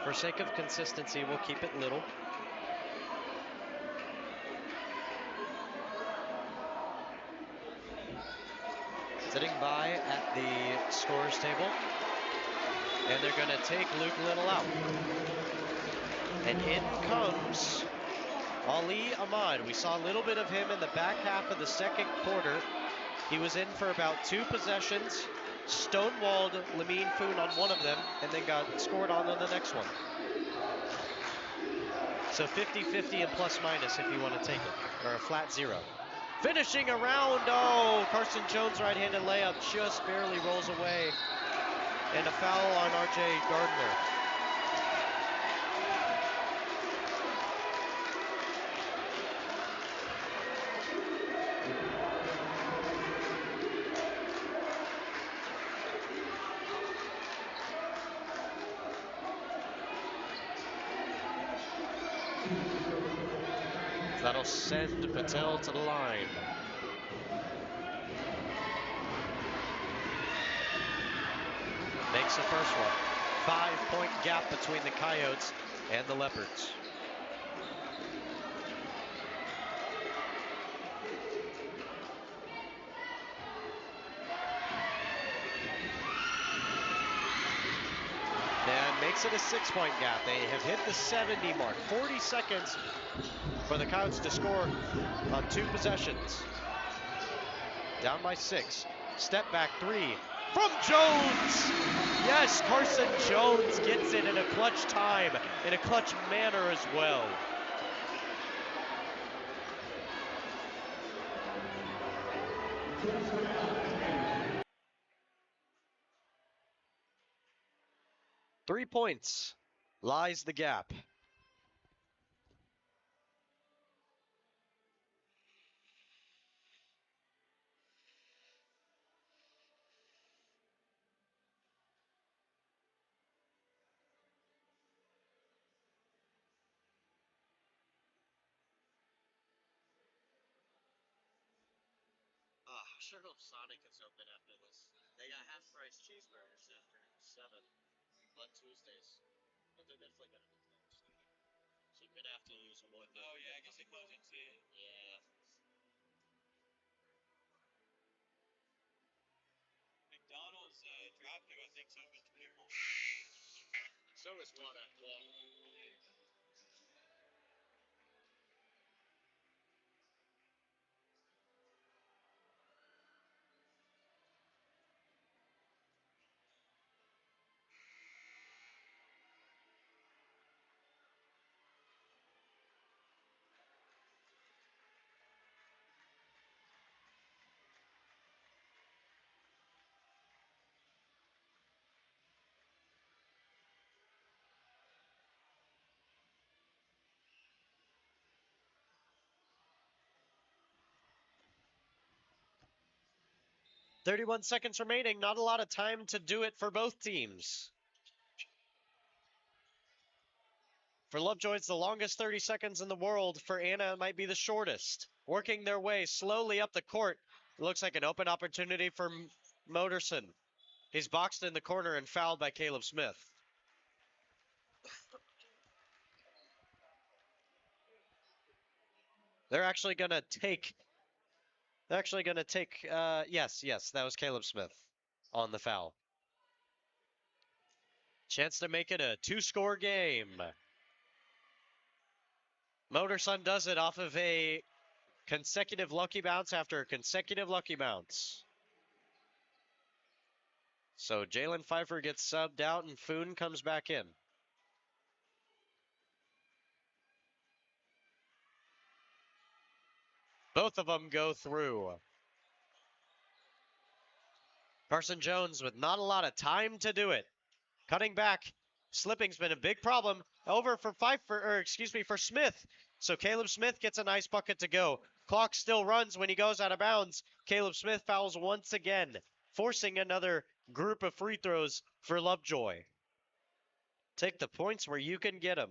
For sake of consistency, we'll keep it Little. Sitting by at the scorer's table. And they're going to take Luke Little out. And in comes Ali Ahmad. We saw a little bit of him in the back half of the second quarter. He was in for about 2 possessions, stonewalled Lamine Foon on one of them, and then got scored on the next one. So 50-50 and plus minus if you want to take it, or a flat 0. Finishing around, oh, Carson Jones right-handed layup just barely rolls away. And a foul on R.J. Gardner. That'll send Patel to the line. Makes the first one. 5-point gap between the Coyotes and the Leopards. And makes it a 6-point gap. They have hit the 70 mark. 40 seconds for the Coyotes to score on 2 possessions. Down by 6. Step back 3 from Jones. Yes, Carson Jones gets it in a clutch time, in a clutch manner as well. Three points lies the gap. I sure hope Sonic is open after this. They got half-price cheeseburgers after 7 on Tuesdays. But they're definitely going to be closed. So you're going to have to use one. Oh, yeah, I guess they close at 10. Yeah. McDonald's drive-thru, I think, is open 24. So is one at well. 31 seconds remaining. Not a lot of time to do it for both teams. For Lovejoy, it's the longest 30 seconds in the world. For Anna, it might be the shortest. Working their way slowly up the court. It looks like an open opportunity for Moderson. He's boxed in the corner and fouled by Caleb Smith. They're actually going to take. Yes, that was Caleb Smith on the foul. Chance to make it a 2-score game. Motor Sun does it off of a consecutive lucky bounce after a consecutive lucky bounce. So Jalen Pfeiffer gets subbed out and Foon comes back in. Both of them go through. Carson Jones with not a lot of time to do it. Cutting back. Slipping's been a big problem. Over for for Smith. So Caleb Smith gets a nice bucket to go. Clock still runs when he goes out of bounds. Caleb Smith fouls once again, forcing another group of free throws for Lovejoy. Take the points where you can get them.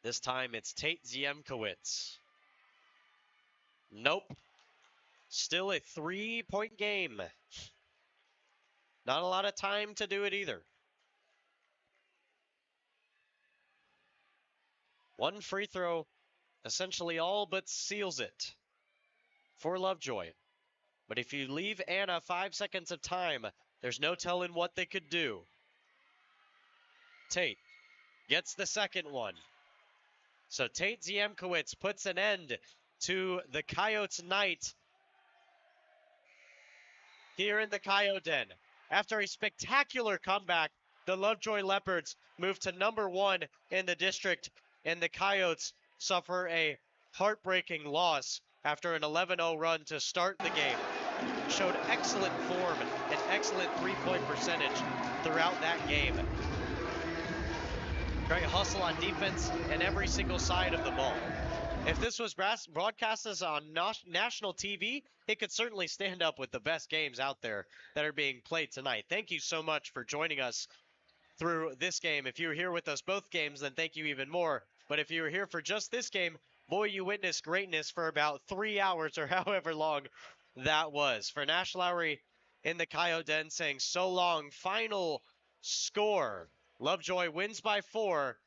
This time it's Tate Ziemkowitz. Nope. Still a 3-point game. Not a lot of time to do it either. One free throw essentially all but seals it for Lovejoy. But if you leave Anna 5 seconds of time, there's no telling what they could do. Tate gets the second one. So Tate Ziemkowitz puts an end to the Coyotes' night here in the Coyote Den. After a spectacular comeback, the Lovejoy Leopards move to number 1 in the district, and the Coyotes suffer a heartbreaking loss after an 11-0 run to start the game. Showed excellent form and excellent three-point percentage throughout that game. Great hustle on defense and every single side of the ball. If this was broadcasted on national TV, it could certainly stand up with the best games out there that are being played tonight. Thank you so much for joining us through this game. If you were here with us both games, then thank you even more. But if you were here for just this game, boy, you witnessed greatness for about 3 hours or however long that was. For Nash Lowry in the Coyote Den saying so long. Final score, Lovejoy wins by 4.